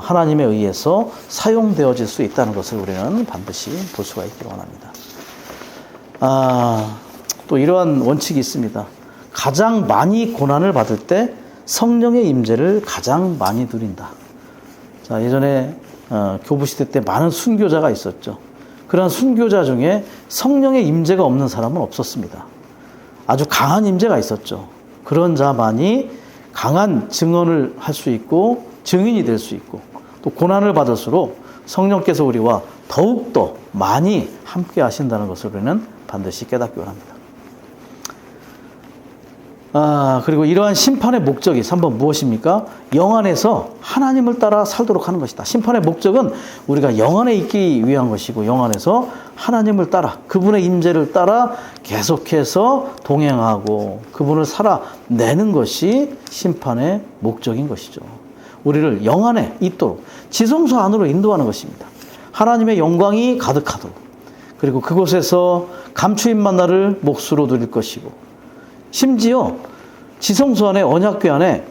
하나님에 의해서 사용되어질 수 있다는 것을 우리는 반드시 볼 수가 있기를 원합니다. 또 이러한 원칙이 있습니다. 가장 많이 고난을 받을 때 성령의 임재를 가장 많이 누린다. 자, 예전에 교부시대 때 많은 순교자가 있었죠. 그런 순교자 중에 성령의 임재가 없는 사람은 없었습니다. 아주 강한 임재가 있었죠. 그런 자만이 강한 증언을 할 수 있고 증인이 될 수 있고 또 고난을 받을수록 성령께서 우리와 더욱더 많이 함께 하신다는 것을 우리는 반드시 깨닫기 원합니다. 그리고 이러한 심판의 목적이 3번 무엇입니까? 영 안에서 하나님을 따라 살도록 하는 것이다. 심판의 목적은 우리가 영 안에 있기 위한 것이고 영 안에서 하나님을 따라 그분의 임재를 따라 계속해서 동행하고 그분을 살아내는 것이 심판의 목적인 것이죠. 우리를 영 안에 있도록 지성소 안으로 인도하는 것입니다. 하나님의 영광이 가득하도록 그리고 그곳에서 감추인 만나를 몫으로 누릴 것이고 심지어 지성소 안에 언약궤 안에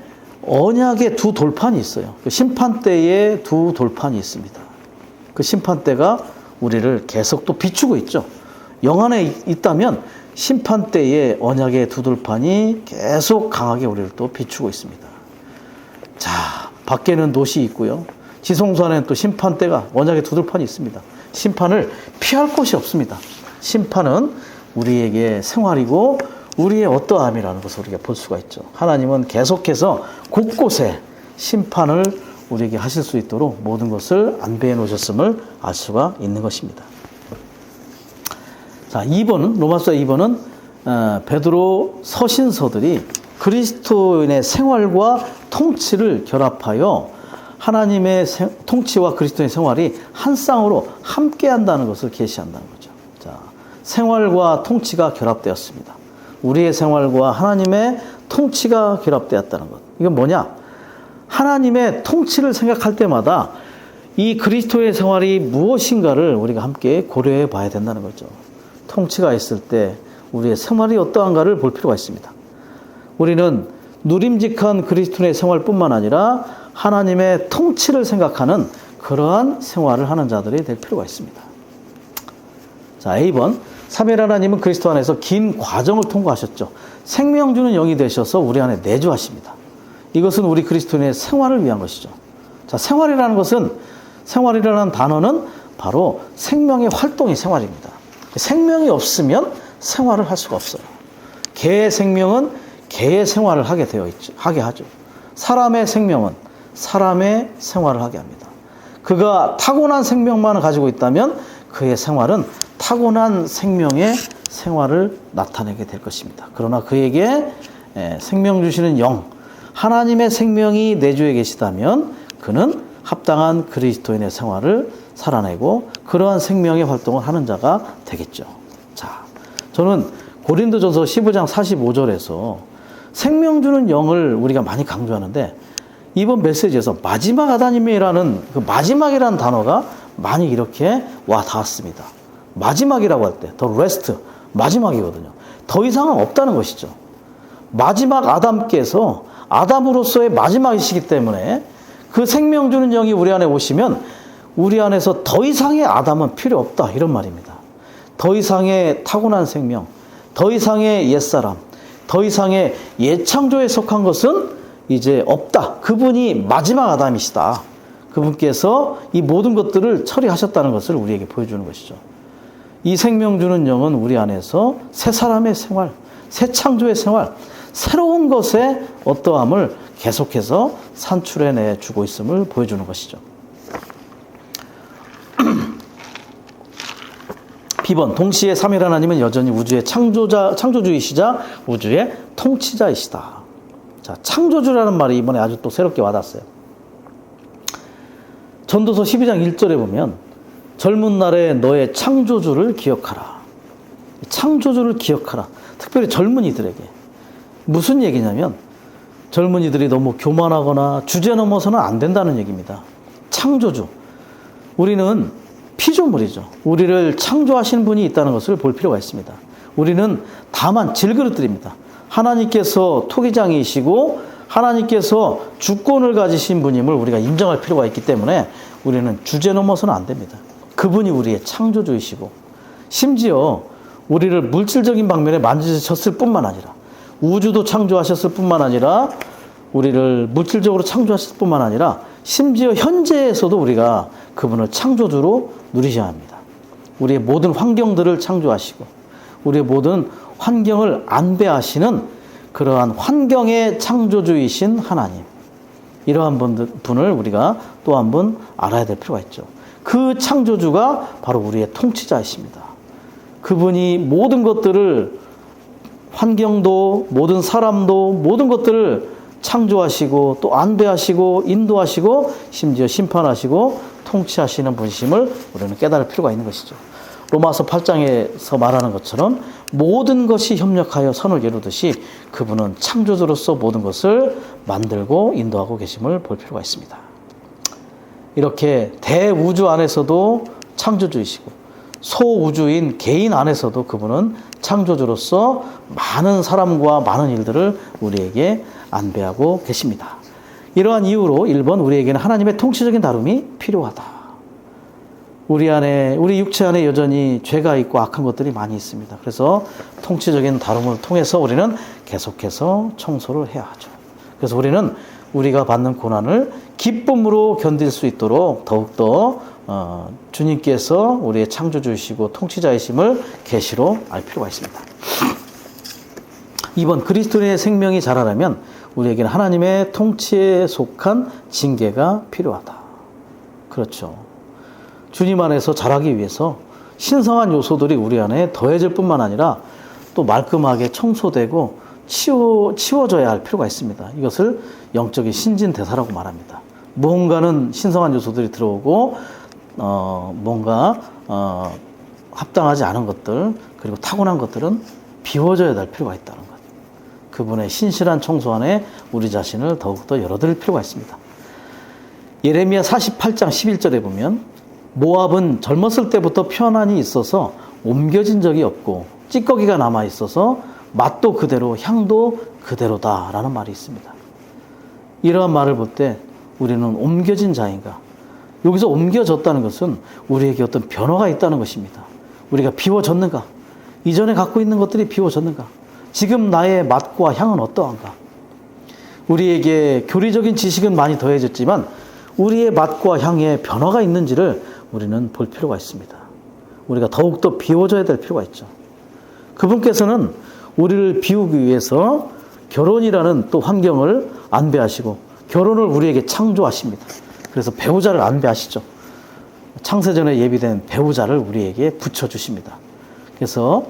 언약의 두 돌판이 있어요. 그 심판대에 두 돌판이 있습니다. 그 심판대가 우리를 계속 또 비추고 있죠. 영 안에 있다면 심판대에 언약의 두 돌판이 계속 강하게 우리를 또 비추고 있습니다. 자, 밖에는 놋이 있고요. 지성소 안에는 또 심판대가 언약의 두 돌판이 있습니다. 심판을 피할 곳이 없습니다. 심판은 우리에게 생활이고 우리의 어떠함이라는 것을 우리가 볼 수가 있죠. 하나님은 계속해서 곳곳에 심판을 우리에게 하실 수 있도록 모든 것을 안배해 놓으셨음을 알 수가 있는 것입니다. 자, 2번은 로마서 2번은 베드로 서신서들이 그리스도인의 생활과 통치를 결합하여 하나님의 통치와 그리스도의 생활이 한 쌍으로 함께 한다는 것을 계시한다는 거죠. 자, 생활과 통치가 결합되었습니다. 우리의 생활과 하나님의 통치가 결합되었다는 것. 이건 뭐냐? 하나님의 통치를 생각할 때마다 이 그리스도의 생활이 무엇인가를 우리가 함께 고려해 봐야 된다는 거죠. 통치가 있을 때 우리의 생활이 어떠한가를 볼 필요가 있습니다. 우리는 누림직한 그리스도의 생활뿐만 아니라 하나님의 통치를 생각하는 그러한 생활을 하는 자들이 될 필요가 있습니다. 자, A번. 삼위일 하나님은 그리스도 안에서 긴 과정을 통과하셨죠. 생명 주는 영이 되셔서 우리 안에 내주하십니다. 이것은 우리 그리스도인의 생활을 위한 것이죠. 자, 생활이라는 단어는 바로 생명의 활동이 생활입니다. 생명이 없으면 생활을 할 수가 없어요. 개의 생명은 개의 생활을 하게 하죠. 사람의 생명은 사람의 생활을 하게 합니다. 그가 타고난 생명만을 가지고 있다면 그의 생활은 타고난 생명의 생활을 나타내게 될 것입니다. 그러나 그에게 생명 주시는 영, 하나님의 생명이 내주에 계시다면 그는 합당한 그리스도인의 생활을 살아내고 그러한 생명의 활동을 하는 자가 되겠죠. 자, 저는 고린도전서 15장 45절에서 생명 주는 영을 우리가 많이 강조하는데 이번 메시지에서 마지막 아담임이라는 그 마지막이라는 단어가 많이 이렇게 와 닿았습니다. 마지막이라고 할 때, 더 레스트, 마지막이거든요. 더 이상은 없다는 것이죠. 마지막 아담께서 아담으로서의 마지막이시기 때문에 그 생명 주는 영이 우리 안에 오시면 우리 안에서 더 이상의 아담은 필요 없다, 이런 말입니다. 더 이상의 타고난 생명, 더 이상의 옛사람, 더 이상의 옛창조에 속한 것은 이제 없다. 그분이 마지막 아담이시다. 그분께서 이 모든 것들을 처리하셨다는 것을 우리에게 보여주는 것이죠. 이 생명 주는 영은 우리 안에서 새 사람의 생활, 새 창조의 생활, 새로운 것의 어떠함을 계속해서 산출해내 주고 있음을 보여주는 것이죠. B번, 동시에 삼위 하나님은 여전히 우주의 창조주이시자 우주의 통치자이시다. 자, 창조주라는 말이 이번에 아주 또 새롭게 와닿았어요. 전도서 12장 1절에 보면 젊은 날에 너의 창조주를 기억하라. 창조주를 기억하라. 특별히 젊은이들에게. 무슨 얘기냐면 젊은이들이 너무 교만하거나 주제 넘어서는 안 된다는 얘기입니다. 창조주. 우리는 피조물이죠. 우리를 창조하신 분이 있다는 것을 볼 필요가 있습니다. 우리는 다만 질그릇들입니다. 하나님께서 토기장이시고 하나님께서 주권을 가지신 분임을 우리가 인정할 필요가 있기 때문에 우리는 주제 넘어서는 안 됩니다. 그분이 우리의 창조주이시고 심지어 우리를 물질적인 방면에 만지셨을 뿐만 아니라 우주도 창조하셨을 뿐만 아니라 우리를 물질적으로 창조하셨을 뿐만 아니라 심지어 현재에서도 우리가 그분을 창조주로 누리셔야 합니다. 우리의 모든 환경들을 창조하시고 우리의 모든 환경을 안배하시는 그러한 환경의 창조주이신 하나님, 이러한 분을 우리가 또 한 번 알아야 될 필요가 있죠. 그 창조주가 바로 우리의 통치자이십니다. 그분이 모든 것들을, 환경도 모든 사람도 모든 것들을 창조하시고 또 안배하시고 인도하시고 심지어 심판하시고 통치하시는 분이심을 우리는 깨달을 필요가 있는 것이죠. 로마서 8장에서 말하는 것처럼 모든 것이 협력하여 선을 이루듯이 그분은 창조주로서 모든 것을 만들고 인도하고 계심을 볼 필요가 있습니다. 이렇게 대우주 안에서도 창조주이시고 소우주인 개인 안에서도 그분은 창조주로서 많은 사람과 많은 일들을 우리에게 안배하고 계십니다. 이러한 이유로 1번, 우리에게는 하나님의 통치적인 다룸이 필요하다. 우리 안에, 우리 육체 안에 여전히 죄가 있고 악한 것들이 많이 있습니다. 그래서 통치적인 다룸을 통해서 우리는 계속해서 청소를 해야 하죠. 그래서 우리는 우리가 받는 고난을 기쁨으로 견딜 수 있도록 더욱더 주님께서 우리의 창조주이시고 통치자이심을 계시로 알 필요가 있습니다. 2번, 그리스도인의 생명이 자라려면 우리에게는 하나님의 통치에 속한 징계가 필요하다. 그렇죠. 주님 안에서 자라기 위해서 신성한 요소들이 우리 안에 더해질 뿐만 아니라 또 말끔하게 청소되고 치워져야 할 필요가 있습니다. 이것을 영적인 신진대사라고 말합니다. 무언가는 신성한 요소들이 들어오고 뭔가 합당하지 않은 것들 그리고 타고난 것들은 비워져야 될 필요가 있다는 것. 그분의 신실한 청소 안에 우리 자신을 더욱더 열어드릴 필요가 있습니다. 예레미야 48장 11절에 보면 모압은 젊었을 때부터 편안이 있어서 옮겨진 적이 없고 찌꺼기가 남아 있어서 맛도 그대로 향도 그대로다라는 말이 있습니다. 이러한 말을 볼 때 우리는 옮겨진 자인가? 여기서 옮겨졌다는 것은 우리에게 어떤 변화가 있다는 것입니다. 우리가 비워졌는가? 이전에 갖고 있는 것들이 비워졌는가? 지금 나의 맛과 향은 어떠한가? 우리에게 교리적인 지식은 많이 더해졌지만 우리의 맛과 향에 변화가 있는지를 우리는 볼 필요가 있습니다. 우리가 더욱더 비워져야 될 필요가 있죠. 그분께서는 우리를 비우기 위해서 결혼이라는 또 환경을 안배하시고 결혼을 우리에게 창조하십니다. 그래서 배우자를 안배하시죠. 창세전에 예비된 배우자를 우리에게 붙여주십니다. 그래서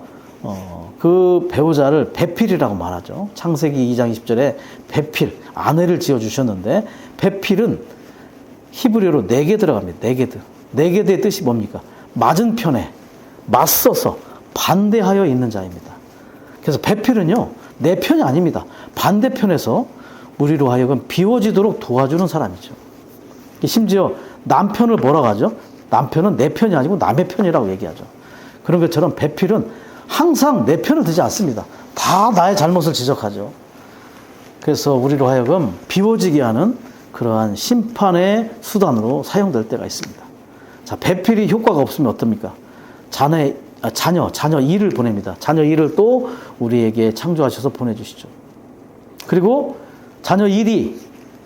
그 배우자를 배필이라고 말하죠. 창세기 2장 20절에 배필, 아내를 지어주셨는데 배필은 히브리어로 네게드라고 합니다. 네게드. 네게드의 뜻이 뭡니까? 맞은편에 맞서서 반대하여 있는 자입니다. 그래서 배필은요, 내 편이 아닙니다. 반대편에서 우리로 하여금 비워지도록 도와주는 사람이죠. 심지어 남편을 뭐라고 하죠? 남편은 내 편이 아니고 남의 편이라고 얘기하죠. 그런 것처럼 배필은 항상 내 편을 드지 않습니다. 다 나의 잘못을 지적하죠. 그래서 우리로 하여금 비워지게 하는 그러한 심판의 수단으로 사용될 때가 있습니다. 자, 배필이 효과가 없으면 어떻습니까? 자녀 일을 보냅니다. 자녀 일을 또 우리에게 창조하셔서 보내주시죠. 그리고 자녀 일이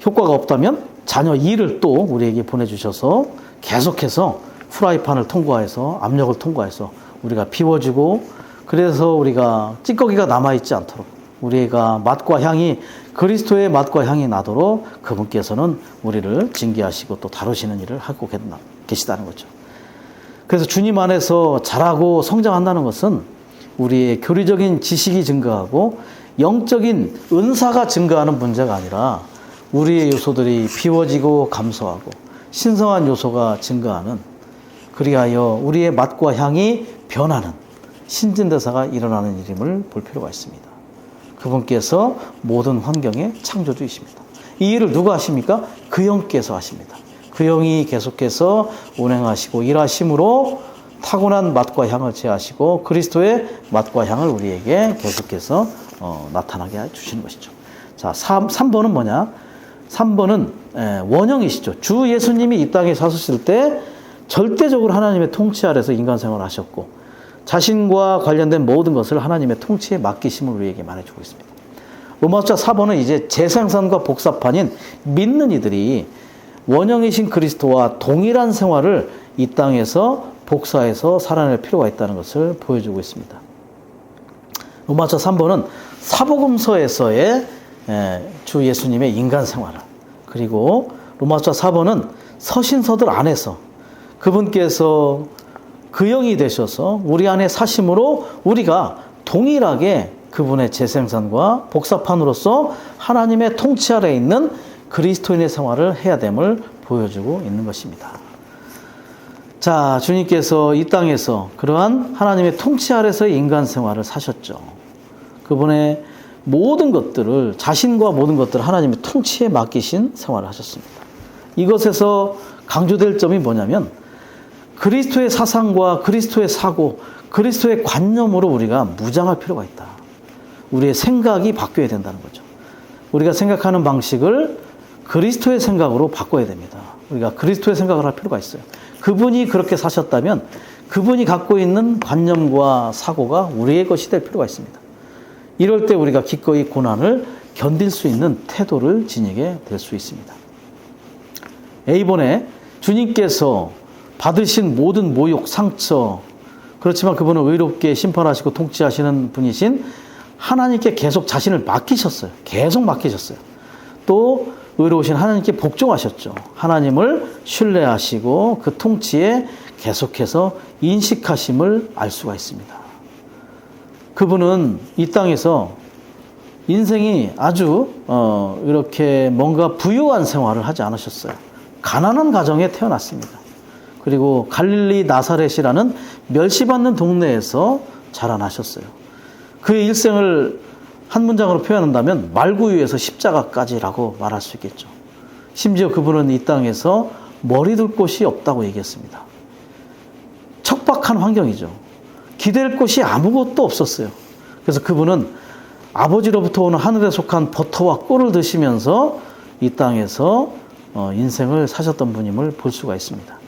효과가 없다면 자녀 일을 또 우리에게 보내주셔서 계속해서 프라이팬을 통과해서 압력을 통과해서 우리가 비워지고, 그래서 우리가 찌꺼기가 남아있지 않도록 우리가 맛과 향이, 그리스도의 맛과 향이 나도록 그분께서는 우리를 징계하시고 또 다루시는 일을 하고 계시다는 거죠. 그래서 주님 안에서 자라고 성장한다는 것은 우리의 교리적인 지식이 증가하고 영적인 은사가 증가하는 문제가 아니라 우리의 요소들이 비워지고 감소하고 신성한 요소가 증가하는, 그리하여 우리의 맛과 향이 변하는 신진대사가 일어나는 일임을 볼 필요가 있습니다. 그분께서 모든 환경의 창조주이십니다. 이 일을 누가 하십니까? 그 영께서 하십니다. 그 영이 계속해서 운행하시고 일하심으로 타고난 맛과 향을 제하시고 그리스도의 맛과 향을 우리에게 계속해서 나타나게 해주시는 것이죠. 자, 3번은 뭐냐? 3번은 원형이시죠. 주 예수님이 이 땅에 사셨을 때 절대적으로 하나님의 통치 아래서 인간 생활을 하셨고 자신과 관련된 모든 것을 하나님의 통치에 맡기심을 우리에게 말해주고 있습니다. 로마서 4번은 이제 재생산과 복사판인 믿는 이들이 원형이신 그리스도와 동일한 생활을 이 땅에서 복사해서 살아낼 필요가 있다는 것을 보여주고 있습니다. 로마서 3번은 사복음서에서의 주 예수님의 인간 생활, 그리고 로마서 4번은 서신서들 안에서 그분께서 그 영이 되셔서 우리 안에 사심으로 우리가 동일하게 그분의 재생산과 복사판으로서 하나님의 통치 아래에 있는 그리스도인의 생활을 해야 됨을 보여주고 있는 것입니다. 자, 주님께서 이 땅에서 그러한 하나님의 통치 아래서의 인간 생활을 사셨죠. 그분의 모든 것들을, 자신과 모든 것들을 하나님의 통치에 맡기신 생활을 하셨습니다. 이것에서 강조될 점이 뭐냐면 그리스도의 사상과 그리스도의 사고, 그리스도의 관념으로 우리가 무장할 필요가 있다. 우리의 생각이 바뀌어야 된다는 거죠. 우리가 생각하는 방식을 그리스도의 생각으로 바꿔야 됩니다. 우리가 그리스도의 생각을 할 필요가 있어요. 그분이 그렇게 사셨다면 그분이 갖고 있는 관념과 사고가 우리의 것이 될 필요가 있습니다. 이럴 때 우리가 기꺼이 고난을 견딜 수 있는 태도를 지니게 될 수 있습니다. A번에 주님께서 받으신 모든 모욕, 상처, 그렇지만 그분은 의롭게 심판하시고 통치하시는 분이신 하나님께 계속 자신을 맡기셨어요. 계속 맡기셨어요. 또 의로우신 하나님께 복종하셨죠. 하나님을 신뢰하시고 그 통치에 계속해서 인식하심을 알 수가 있습니다. 그분은 이 땅에서 인생이 아주 이렇게 뭔가 부유한 생활을 하지 않으셨어요. 가난한 가정에 태어났습니다. 그리고 갈릴리 나사렛이라는 멸시받는 동네에서 자라나셨어요. 그의 일생을 한 문장으로 표현한다면 말구유에서 십자가까지라고 말할 수 있겠죠. 심지어 그분은 이 땅에서 머리 둘 곳이 없다고 얘기했습니다. 척박한 환경이죠. 기댈 곳이 아무것도 없었어요. 그래서 그분은 아버지로부터 오는 하늘에 속한 버터와 꿀을 드시면서 이 땅에서 인생을 사셨던 분임을 볼 수가 있습니다.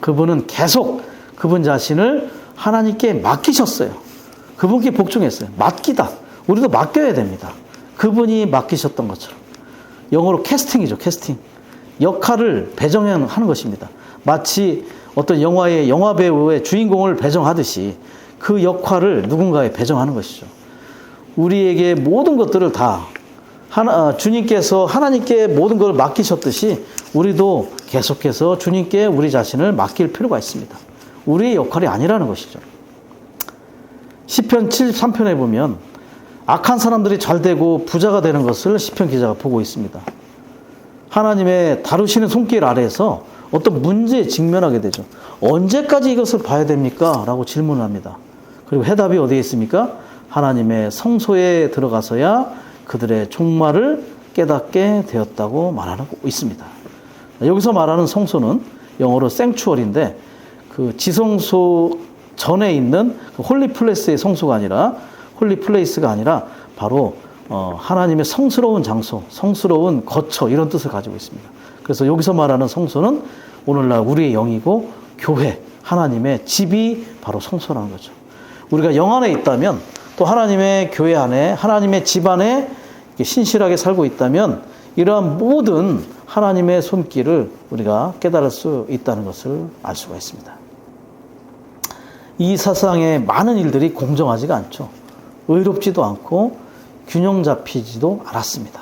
그분은 계속 그분 자신을 하나님께 맡기셨어요. 그분께 복종했어요. 맡기다. 우리도 맡겨야 됩니다. 그분이 맡기셨던 것처럼. 영어로 캐스팅이죠. 캐스팅. 역할을 배정하는 것입니다. 마치 어떤 영화의 영화배우의 주인공을 배정하듯이 그 역할을 누군가에 배정하는 것이죠. 우리에게 모든 것들을 다 주님께서 하나님께 모든 걸 맡기셨듯이 우리도 계속해서 주님께 우리 자신을 맡길 필요가 있습니다. 우리의 역할이 아니라는 것이죠. 시편 73편에 보면 악한 사람들이 잘 되고 부자가 되는 것을 시편 기자가 보고 있습니다. 하나님의 다루시는 손길 아래에서 어떤 문제에 직면하게 되죠. 언제까지 이것을 봐야 됩니까? 라고 질문을 합니다. 그리고 해답이 어디에 있습니까? 하나님의 성소에 들어가서야 그들의 종말을 깨닫게 되었다고 말하고 있습니다. 여기서 말하는 성소는 영어로 생추얼인데 그 지성소 전에 있는 그 홀리 플레이스의 성소가 아니라 홀리 플레이스가 아니라 바로 하나님의 성스러운 장소, 성스러운 거처 이런 뜻을 가지고 있습니다. 그래서 여기서 말하는 성소는 오늘날 우리의 영이고 교회, 하나님의 집이 바로 성소라는 거죠. 우리가 영 안에 있다면 또 하나님의 교회 안에 하나님의 집 안에 신실하게 살고 있다면 이러한 모든 하나님의 손길을 우리가 깨달을 수 있다는 것을 알 수가 있습니다. 이 세상의 많은 일들이 공정하지가 않죠. 의롭지도 않고 균형 잡히지도 않았습니다.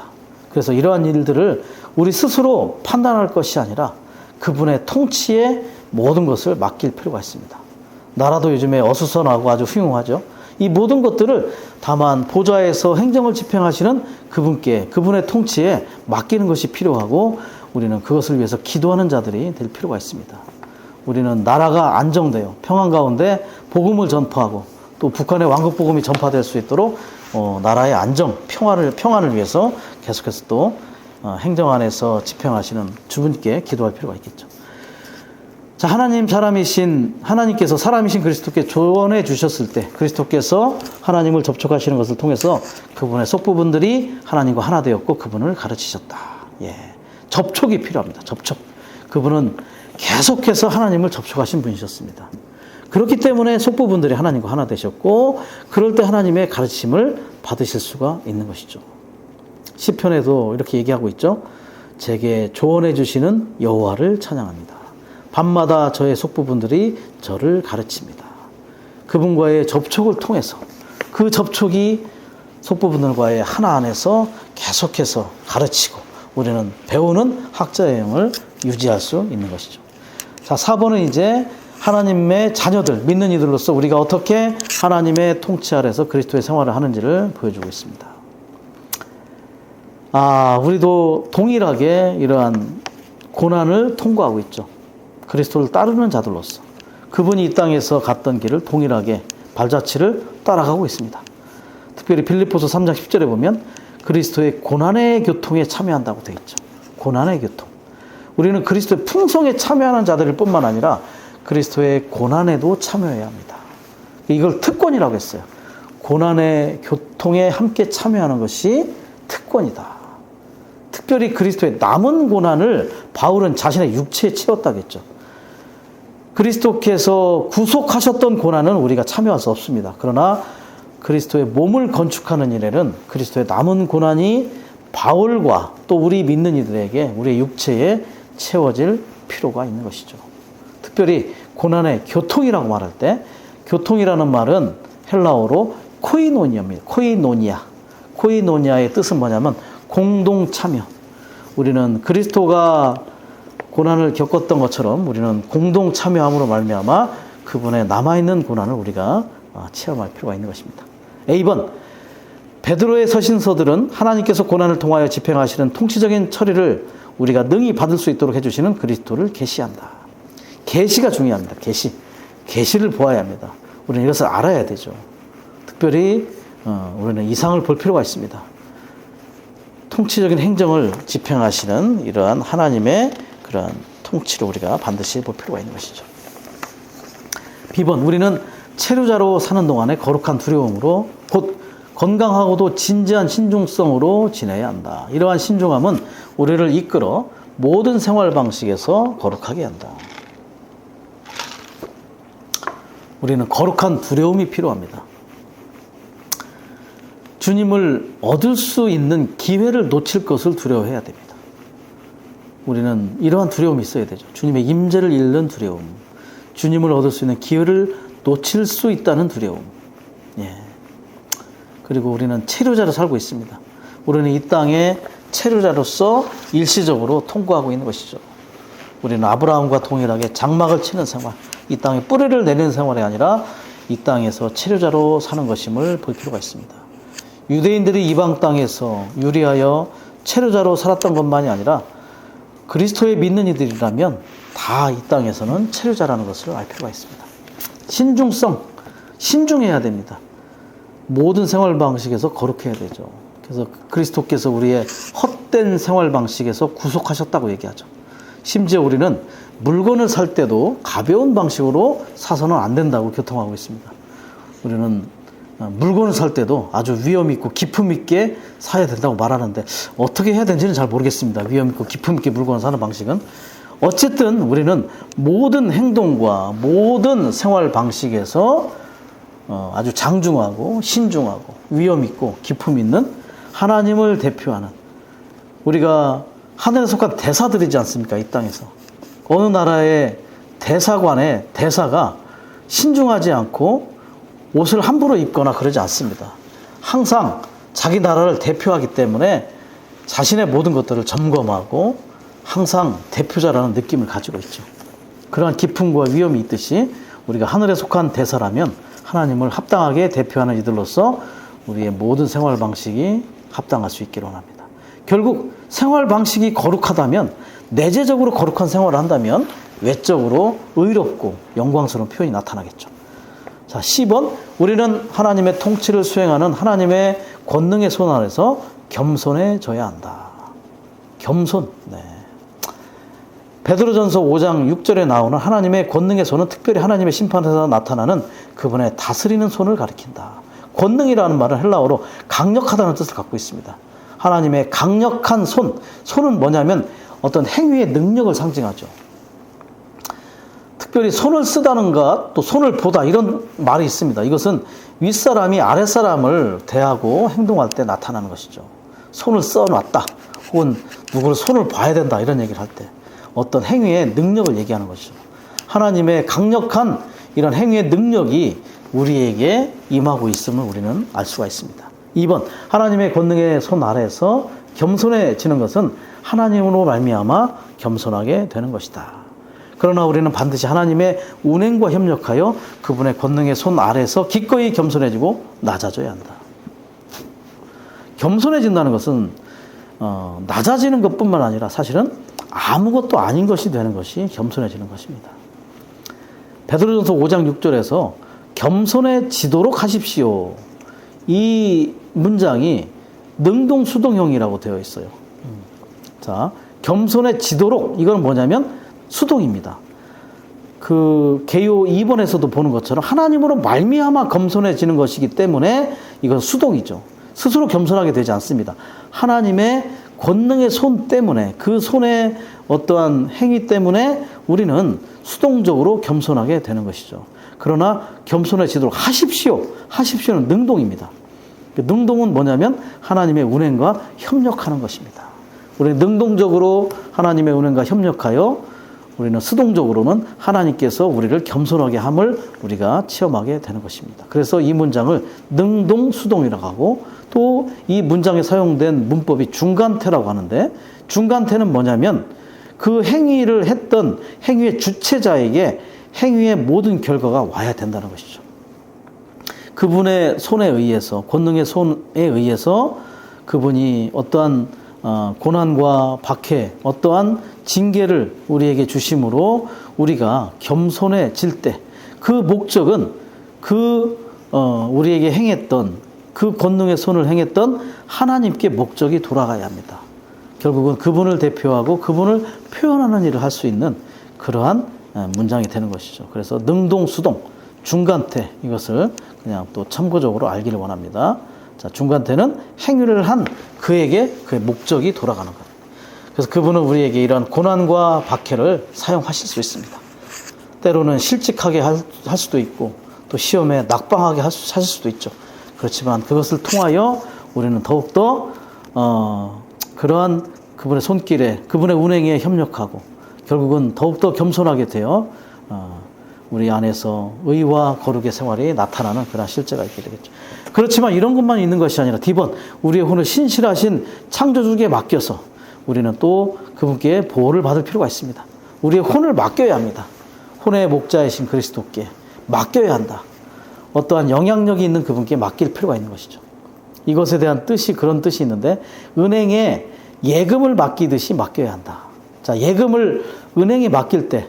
그래서 이러한 일들을 우리 스스로 판단할 것이 아니라 그분의 통치에 모든 것을 맡길 필요가 있습니다. 나라도 요즘에 어수선하고 아주 흉흉하죠. 이 모든 것들을 다만 보좌에서 행정을 집행하시는 그분께, 그분의 통치에 맡기는 것이 필요하고 우리는 그것을 위해서 기도하는 자들이 될 필요가 있습니다. 우리는 나라가 안정되어 평안 가운데 복음을 전파하고 또 북한의 왕국 복음이 전파될 수 있도록 나라의 안정, 평안을 위해서 계속해서 또 행정 안에서 집행하시는 주분께 기도할 필요가 있겠죠. 자, 하나님께서 사람이신 그리스도께 조언해 주셨을 때 그리스도께서 하나님을 접촉하시는 것을 통해서 그분의 속부분들이 하나님과 하나 되었고 그분을 가르치셨다. 예. 접촉이 필요합니다. 접촉. 그분은 계속해서 하나님을 접촉하신 분이셨습니다. 그렇기 때문에 속부분들이 하나님과 하나 되셨고 그럴 때 하나님의 가르침을 받으실 수가 있는 것이죠. 시편에도 이렇게 얘기하고 있죠. 제게 조언해 주시는 여호와를 찬양합니다. 밤마다 저의 속부분들이 저를 가르칩니다. 그분과의 접촉을 통해서 그 접촉이 속부분들과의 하나 안에서 계속해서 가르치고 우리는 배우는 학자의 영을 유지할 수 있는 것이죠. 자, 4번은 이제 하나님의 자녀들, 믿는 이들로서 우리가 어떻게 하나님의 통치 아래서 그리스도의 생활을 하는지를 보여주고 있습니다. 우리도 동일하게 이러한 고난을 통과하고 있죠. 그리스도를 따르는 자들로서 그분이 이 땅에서 갔던 길을 동일하게 발자취를 따라가고 있습니다. 특별히 빌립보서 3장 10절에 보면 그리스도의 고난의 교통에 참여한다고 되어 있죠. 고난의 교통. 우리는 그리스도의 풍성에 참여하는 자들일 뿐만 아니라 그리스도의 고난에도 참여해야 합니다. 이걸 특권이라고 했어요. 고난의 교통에 함께 참여하는 것이 특권이다. 특별히 그리스도의 남은 고난을 바울은 자신의 육체에 치렀다고 했죠. 그리스도께서 구속하셨던 고난은 우리가 참여할 수 없습니다. 그러나 그리스도의 몸을 건축하는 일에는 그리스도의 남은 고난이 바울과 또 우리 믿는 이들에게 우리의 육체에 채워질 필요가 있는 것이죠. 특별히 고난의 교통이라고 말할 때 교통이라는 말은 헬라어로 코이노니아입니다. 코이노니아의 뜻은 뭐냐면 공동 참여. 우리는 그리스도가 고난을 겪었던 것처럼 우리는 공동 참여함으로 말미암아 그분의 남아있는 고난을 우리가 체험할 필요가 있는 것입니다. A번, 베드로의 서신서들은 하나님께서 고난을 통하여 집행하시는 통치적인 처리를 우리가 능히 받을 수 있도록 해주시는 그리스도를 계시한다. 계시가 중요합니다. 계시를 보아야 합니다. 우리는 이것을 알아야 되죠. 특별히 우리는 이상을 볼 필요가 있습니다. 통치적인 행정을 집행하시는 이러한 하나님의 그러한 통치를 우리가 반드시 볼 필요가 있는 것이죠. B번, 우리는 체류자로 사는 동안에 거룩한 두려움으로 곧 건강하고도 진지한 신중성으로 지내야 한다. 이러한 신중함은 우리를 이끌어 모든 생활 방식에서 거룩하게 한다. 우리는 거룩한 두려움이 필요합니다. 주님을 얻을 수 있는 기회를 놓칠 것을 두려워해야 됩니다. 우리는 이러한 두려움이 있어야 되죠. 주님의 임재를 잃는 두려움, 주님을 얻을 수 있는 기회를 놓칠 수 있다는 두려움. 예. 그리고 우리는 체류자로 살고 있습니다. 우리는 이 땅에 체류자로서 일시적으로 통과하고 있는 것이죠. 우리는 아브라함과 동일하게 장막을 치는 생활, 이 땅에 뿌리를 내리는 생활이 아니라 이 땅에서 체류자로 사는 것임을 볼 필요가 있습니다. 유대인들이 이방 땅에서 유리하여 체류자로 살았던 것만이 아니라 그리스도의 믿는 이들이라면 다 이 땅에서는 체류자라는 것을 알 필요가 있습니다. 신중해야 됩니다. 모든 생활 방식에서 거룩해야 되죠. 그래서 그리스도께서 우리의 헛된 생활 방식에서 구속하셨다고 얘기하죠. 심지어 우리는 물건을 살 때도 가벼운 방식으로 사서는 안 된다고 교통하고 있습니다. 우리는 물건을 살 때도 아주 위험 있고 기품 있게 사야 된다고 말하는데 어떻게 해야 되는지는 잘 모르겠습니다. 위험 있고 기품 있게 물건을 사는 방식은. 어쨌든 우리는 모든 행동과 모든 생활 방식에서 아주 장중하고 신중하고 위험 있고 기품 있는 하나님을 대표하는, 우리가 하늘에 속한 대사들이지 않습니까? 이 땅에서 어느 나라의 대사관의 대사가 신중하지 않고 옷을 함부로 입거나 그러지 않습니다. 항상 자기 나라를 대표하기 때문에 자신의 모든 것들을 점검하고 항상 대표자라는 느낌을 가지고 있죠. 그러한 기품과 위험이 있듯이 우리가 하늘에 속한 대사라면 하나님을 합당하게 대표하는 이들로서 우리의 모든 생활 방식이 합당할 수 있기를 원합니다. 결국 생활 방식이 거룩하다면, 내재적으로 거룩한 생활을 한다면 외적으로 의롭고 영광스러운 표현이 나타나겠죠. 자, 10번, 우리는 하나님의 통치를 수행하는 하나님의 권능의 손 아래서 겸손해져야 한다. 겸손. 네. 베드로전서 5장 6절에 나오는 하나님의 권능의 손은 특별히 하나님의 심판에서 나타나는 그분의 다스리는 손을 가리킨다. 권능이라는 말은 헬라어로 강력하다는 뜻을 갖고 있습니다. 하나님의 강력한 손. 손은 뭐냐면 어떤 행위의 능력을 상징하죠. 특별히 손을 쓰다는 것, 또 손을 보다, 이런 말이 있습니다. 이것은 윗사람이 아랫사람을 대하고 행동할 때 나타나는 것이죠. 손을 써놨다, 혹은 누구를 손을 봐야 된다, 이런 얘기를 할 때 어떤 행위의 능력을 얘기하는 것이죠. 하나님의 강력한 이런 행위의 능력이 우리에게 임하고 있음을 우리는 알 수가 있습니다. 2번, 하나님의 권능의 손 아래에서 겸손해지는 것은 하나님으로 말미암아 겸손하게 되는 것이다. 그러나 우리는 반드시 하나님의 운행과 협력하여 그분의 권능의 손 아래에서 기꺼이 겸손해지고 낮아져야 한다. 겸손해진다는 것은 낮아지는 것뿐만 아니라 사실은 아무것도 아닌 것이 되는 것이 겸손해지는 것입니다. 베드로전서 5장 6절에서 겸손해지도록 하십시오. 이 문장이 능동수동형이라고 되어 있어요. 자, 겸손해지도록, 이건 뭐냐면 수동입니다. 그 개요 2번에서도 보는 것처럼 하나님으로 말미암아 겸손해지는 것이기 때문에 이건 수동이죠. 스스로 겸손하게 되지 않습니다. 하나님의 권능의 손 때문에, 그 손의 어떠한 행위 때문에 우리는 수동적으로 겸손하게 되는 것이죠. 그러나 겸손해지도록 하십시오. 하십시오는 능동입니다. 능동은 뭐냐면 하나님의 운행과 협력하는 것입니다. 우리는 능동적으로 하나님의 운행과 협력하여, 우리는 수동적으로는 하나님께서 우리를 겸손하게 함을 우리가 체험하게 되는 것입니다. 그래서 이 문장을 능동수동이라고 하고, 또 이 문장에 사용된 문법이 중간태라고 하는데, 중간태는 뭐냐면 그 행위를 했던 행위의 주체자에게 행위의 모든 결과가 와야 된다는 것이죠. 그분의 손에 의해서, 권능의 손에 의해서 그분이 어떠한 고난과 박해, 어떠한 징계를 우리에게 주심으로 우리가 겸손해질 때, 그 목적은 우리에게 행했던, 그 권능의 손을 행했던 하나님께 목적이 돌아가야 합니다. 결국은 그분을 대표하고 그분을 표현하는 일을 할 수 있는 그러한 문장이 되는 것이죠. 그래서 능동수동, 중간태, 이것을 그냥 또 참고적으로 알기를 원합니다. 자, 중간태는 행위를 한 그에게 그의 목적이 돌아가는 것. 그래서 그분은 우리에게 이런 고난과 박해를 사용하실 수 있습니다. 때로는 실직하게 할 수도 있고, 또 시험에 낙방하게 하실 수도 있죠. 그렇지만 그것을 통하여 우리는 더욱더 그러한 그분의 손길에, 그분의 운행에 협력하고 결국은 더욱더 겸손하게 되어 우리 안에서 의와 거룩의 생활이 나타나는 그런 실제가 있게 되겠죠. 그렇지만 이런 것만 있는 것이 아니라 D번, 우리의 혼을 신실하신 창조주께 맡겨서 우리는 또 그분께 보호를 받을 필요가 있습니다. 우리의 혼을 맡겨야 합니다. 혼의 목자이신 그리스도께 맡겨야 한다. 어떠한 영향력이 있는 그분께 맡길 필요가 있는 것이죠. 이것에 대한 뜻이, 그런 뜻이 있는데, 은행에 예금을 맡기듯이 맡겨야 한다. 자, 예금을 은행에 맡길 때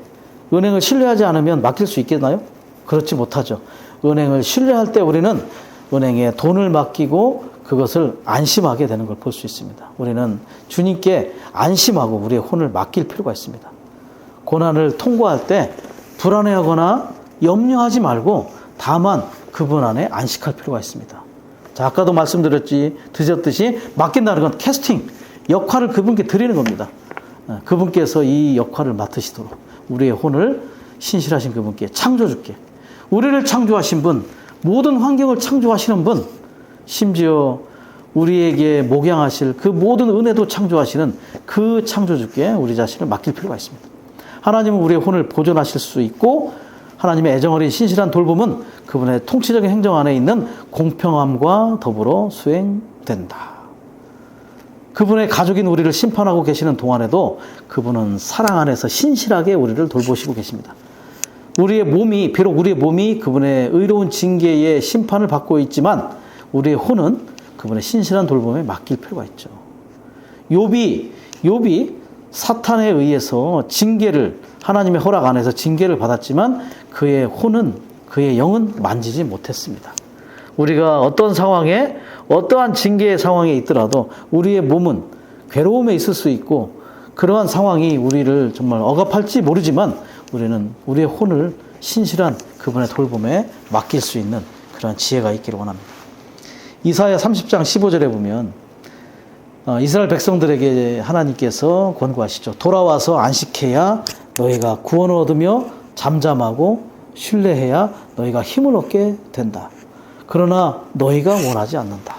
은행을 신뢰하지 않으면 맡길 수 있겠나요? 그렇지 못하죠. 은행을 신뢰할 때 우리는 은행에 돈을 맡기고 그것을 안심하게 되는 걸 볼 수 있습니다. 우리는 주님께 안심하고 우리의 혼을 맡길 필요가 있습니다. 고난을 통과할 때 불안해하거나 염려하지 말고 다만 그분 안에 안식할 필요가 있습니다. 자, 아까도 드렸듯이 맡긴다는 건 캐스팅, 역할을 그분께 드리는 겁니다. 그분께서 이 역할을 맡으시도록 우리의 혼을 신실하신 그분께 창조주께, 우리를 창조하신 분, 모든 환경을 창조하시는 분, 심지어 우리에게 목양하실 그 모든 은혜도 창조하시는 그 창조주께 우리 자신을 맡길 필요가 있습니다. 하나님은 우리의 혼을 보존하실 수 있고 하나님의 애정어린 신실한 돌봄은 그분의 통치적인 행정 안에 있는 공평함과 더불어 수행된다. 그분의 가족인 우리를 심판하고 계시는 동안에도 그분은 사랑 안에서 신실하게 우리를 돌보시고 계십니다. 비록 우리의 몸이 그분의 의로운 징계의 심판을 받고 있지만 우리의 혼은 그분의 신실한 돌봄에 맡길 필요가 있죠. 욥이 사탄에 의해서 하나님의 허락 안에서 징계를 받았지만 그의 영은 만지지 못했습니다. 우리가 어떤 상황에, 어떠한 징계의 상황에 있더라도 우리의 몸은 괴로움에 있을 수 있고 그러한 상황이 우리를 정말 억압할지 모르지만 우리는 우리의 혼을 신실한 그분의 돌봄에 맡길 수 있는 그런 지혜가 있기를 원합니다. 이사야 30장 15절에 보면 이스라엘 백성들에게 하나님께서 권고하시죠. 돌아와서 안식해야 너희가 구원을 얻으며 잠잠하고 신뢰해야 너희가 힘을 얻게 된다. 그러나 너희가 원하지 않는다.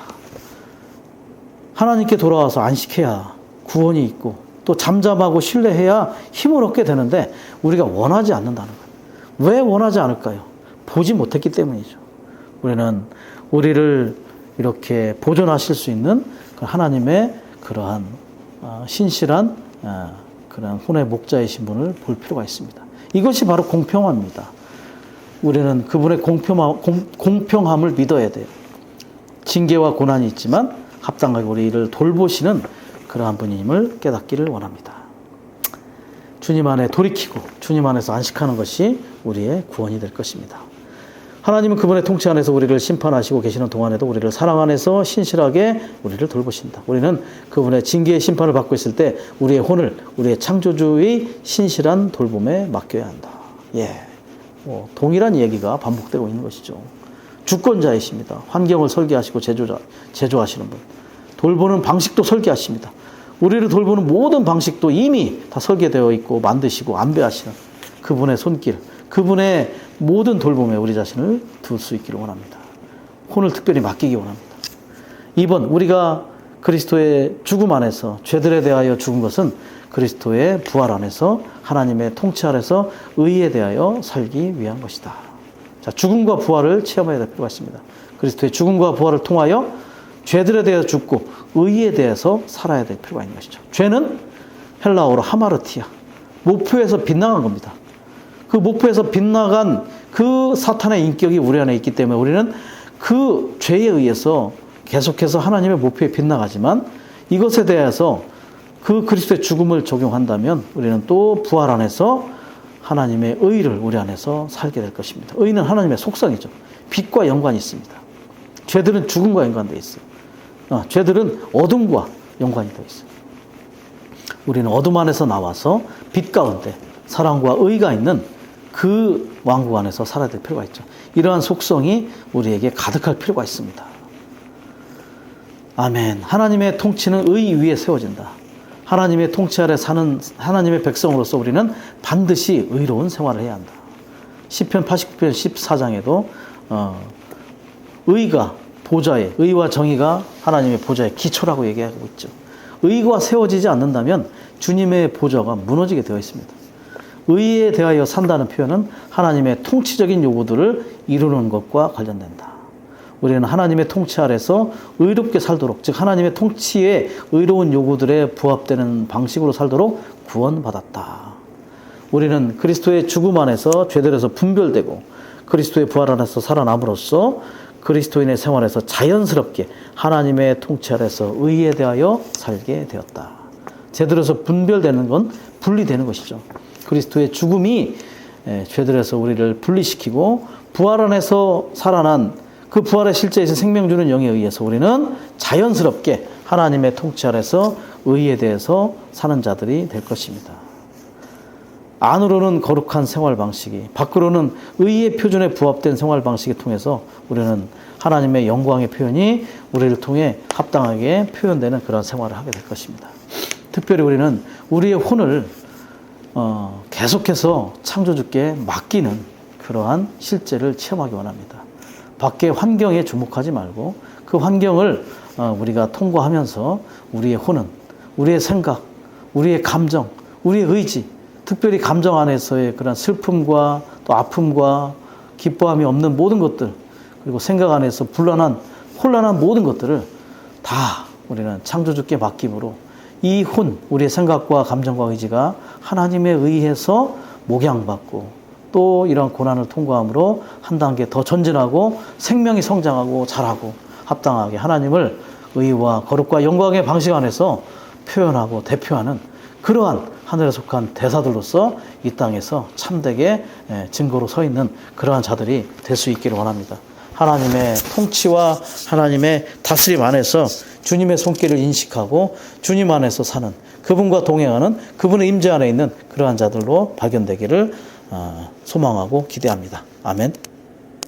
하나님께 돌아와서 안식해야 구원이 있고 또 잠잠하고 신뢰해야 힘을 얻게 되는데 우리가 원하지 않는다는 거예요. 왜 원하지 않을까요? 보지 못했기 때문이죠. 우리를 이렇게 보존하실 수 있는 하나님의 그러한 신실한 그런 혼의 목자이신 분을 볼 필요가 있습니다. 이것이 바로 공평함입니다. 우리는 그분의 공평함을 믿어야 돼요. 징계와 고난이 있지만 합당하게 우리를 돌보시는 그러한 분임을 깨닫기를 원합니다. 주님 안에 돌이키고 주님 안에서 안식하는 것이 우리의 구원이 될 것입니다. 하나님은 그분의 통치 안에서 우리를 심판하시고 계시는 동안에도 우리를 사랑 안에서 신실하게 우리를 돌보신다. 우리는 그분의 징계의 심판을 받고 있을 때 우리의 혼을 우리의 창조주의 신실한 돌봄에 맡겨야 한다. 동일한 얘기가 반복되고 있는 것이죠. 주권자이십니다. 환경을 설계하시고 제조하시는 분. 돌보는 방식도 설계하십니다. 우리를 돌보는 모든 방식도 이미 다 설계되어 있고 만드시고 안배하시는 그분의 손길, 그분의 모든 돌봄에 우리 자신을 둘 수 있기를 원합니다. 혼을 특별히 맡기기 원합니다. 2번, 우리가 그리스도의 죽음 안에서 죄들에 대하여 죽은 것은 그리스도의 부활 안에서 하나님의 통치 아래서 의에 대하여 살기 위한 것이다. 자, 죽음과 부활을 체험해야 될 필요가 있습니다. 그리스도의 죽음과 부활을 통하여 죄들에 대해 죽고 의에 대해서 살아야 될 필요가 있는 것이죠. 죄는 헬라어로 하마르티아, 목표에서 빗나간 겁니다. 그 목표에서 빗나간 그 사탄의 인격이 우리 안에 있기 때문에 우리는 그 죄에 의해서 계속해서 하나님의 목표에 빗나가지만 이것에 대해서 그 그리스도의 죽음을 적용한다면 우리는 또 부활 안에서 하나님의 의를 우리 안에서 살게 될 것입니다. 의는 하나님의 속성이죠. 빛과 연관이 있습니다. 죄들은 죽음과 연관되어 있어요. 죄들은 어둠과 연관이 되어 있어요. 우리는 어둠 안에서 나와서 빛 가운데 사랑과 의가 있는 그 왕국 안에서 살아야 될 필요가 있죠. 이러한 속성이 우리에게 가득할 필요가 있습니다. 아멘. 하나님의 통치는 의 위에 세워진다. 하나님의 통치 아래 사는 하나님의 백성으로서 우리는 반드시 의로운 생활을 해야 한다. 시편 89편 14장에도 의와 정의가 하나님의 보좌의 기초라고 얘기하고 있죠. 의가 세워지지 않는다면 주님의 보좌가 무너지게 되어 있습니다. 의에 대하여 산다는 표현은 하나님의 통치적인 요구들을 이루는 것과 관련된다. 우리는 하나님의 통치 아래서 의롭게 살도록, 즉 하나님의 통치의 의로운 요구들에 부합되는 방식으로 살도록 구원받았다. 우리는 그리스도의 죽음 안에서 죄들에서 분별되고 그리스도의 부활 안에서 살아남으로써 그리스도인의 생활에서 자연스럽게 하나님의 통치 아래서 의에 대하여 살게 되었다. 죄들에서 분별되는 건 분리되는 것이죠. 그리스도의 죽음이 죄들에서 우리를 분리시키고 부활 안에서 살아난 그 부활의 실제이신 생명 주는 영에 의해서 우리는 자연스럽게 하나님의 통치 아래서 의에 대해서 사는 자들이 될 것입니다. 안으로는 거룩한 생활 방식이, 밖으로는 의의 표준에 부합된 생활 방식을 통해서 우리는 하나님의 영광의 표현이 우리를 통해 합당하게 표현되는 그런 생활을 하게 될 것입니다. 특별히 우리는 우리의 혼을 계속해서 창조주께 맡기는 그러한 실제를 체험하기 원합니다. 밖의 환경에 주목하지 말고 그 환경을 우리가 통과하면서 우리의 혼은, 우리의 생각, 우리의 감정, 우리의 의지, 특별히 감정 안에서의 그런 슬픔과 또 아픔과 기뻐함이 없는 모든 것들, 그리고 생각 안에서 혼란한 모든 것들을 다 우리는 창조주께 맡김으로 이 혼, 우리의 생각과 감정과 의지가 하나님에 의해서 목양받고 또 이런 고난을 통과함으로 한 단계 더 전진하고 생명이 성장하고 자라고 합당하게 하나님을 의와 거룩과 영광의 방식 안에서 표현하고 대표하는 그러한 하늘에 속한 대사들로서 이 땅에서 참되게 증거로 서 있는 그러한 자들이 될 수 있기를 원합니다. 하나님의 통치와 하나님의 다스림 안에서 주님의 손길을 인식하고 주님 안에서 사는, 그분과 동행하는, 그분의 임재 안에 있는 그러한 자들로 발견되기를 소망하고 기대합니다. 아멘.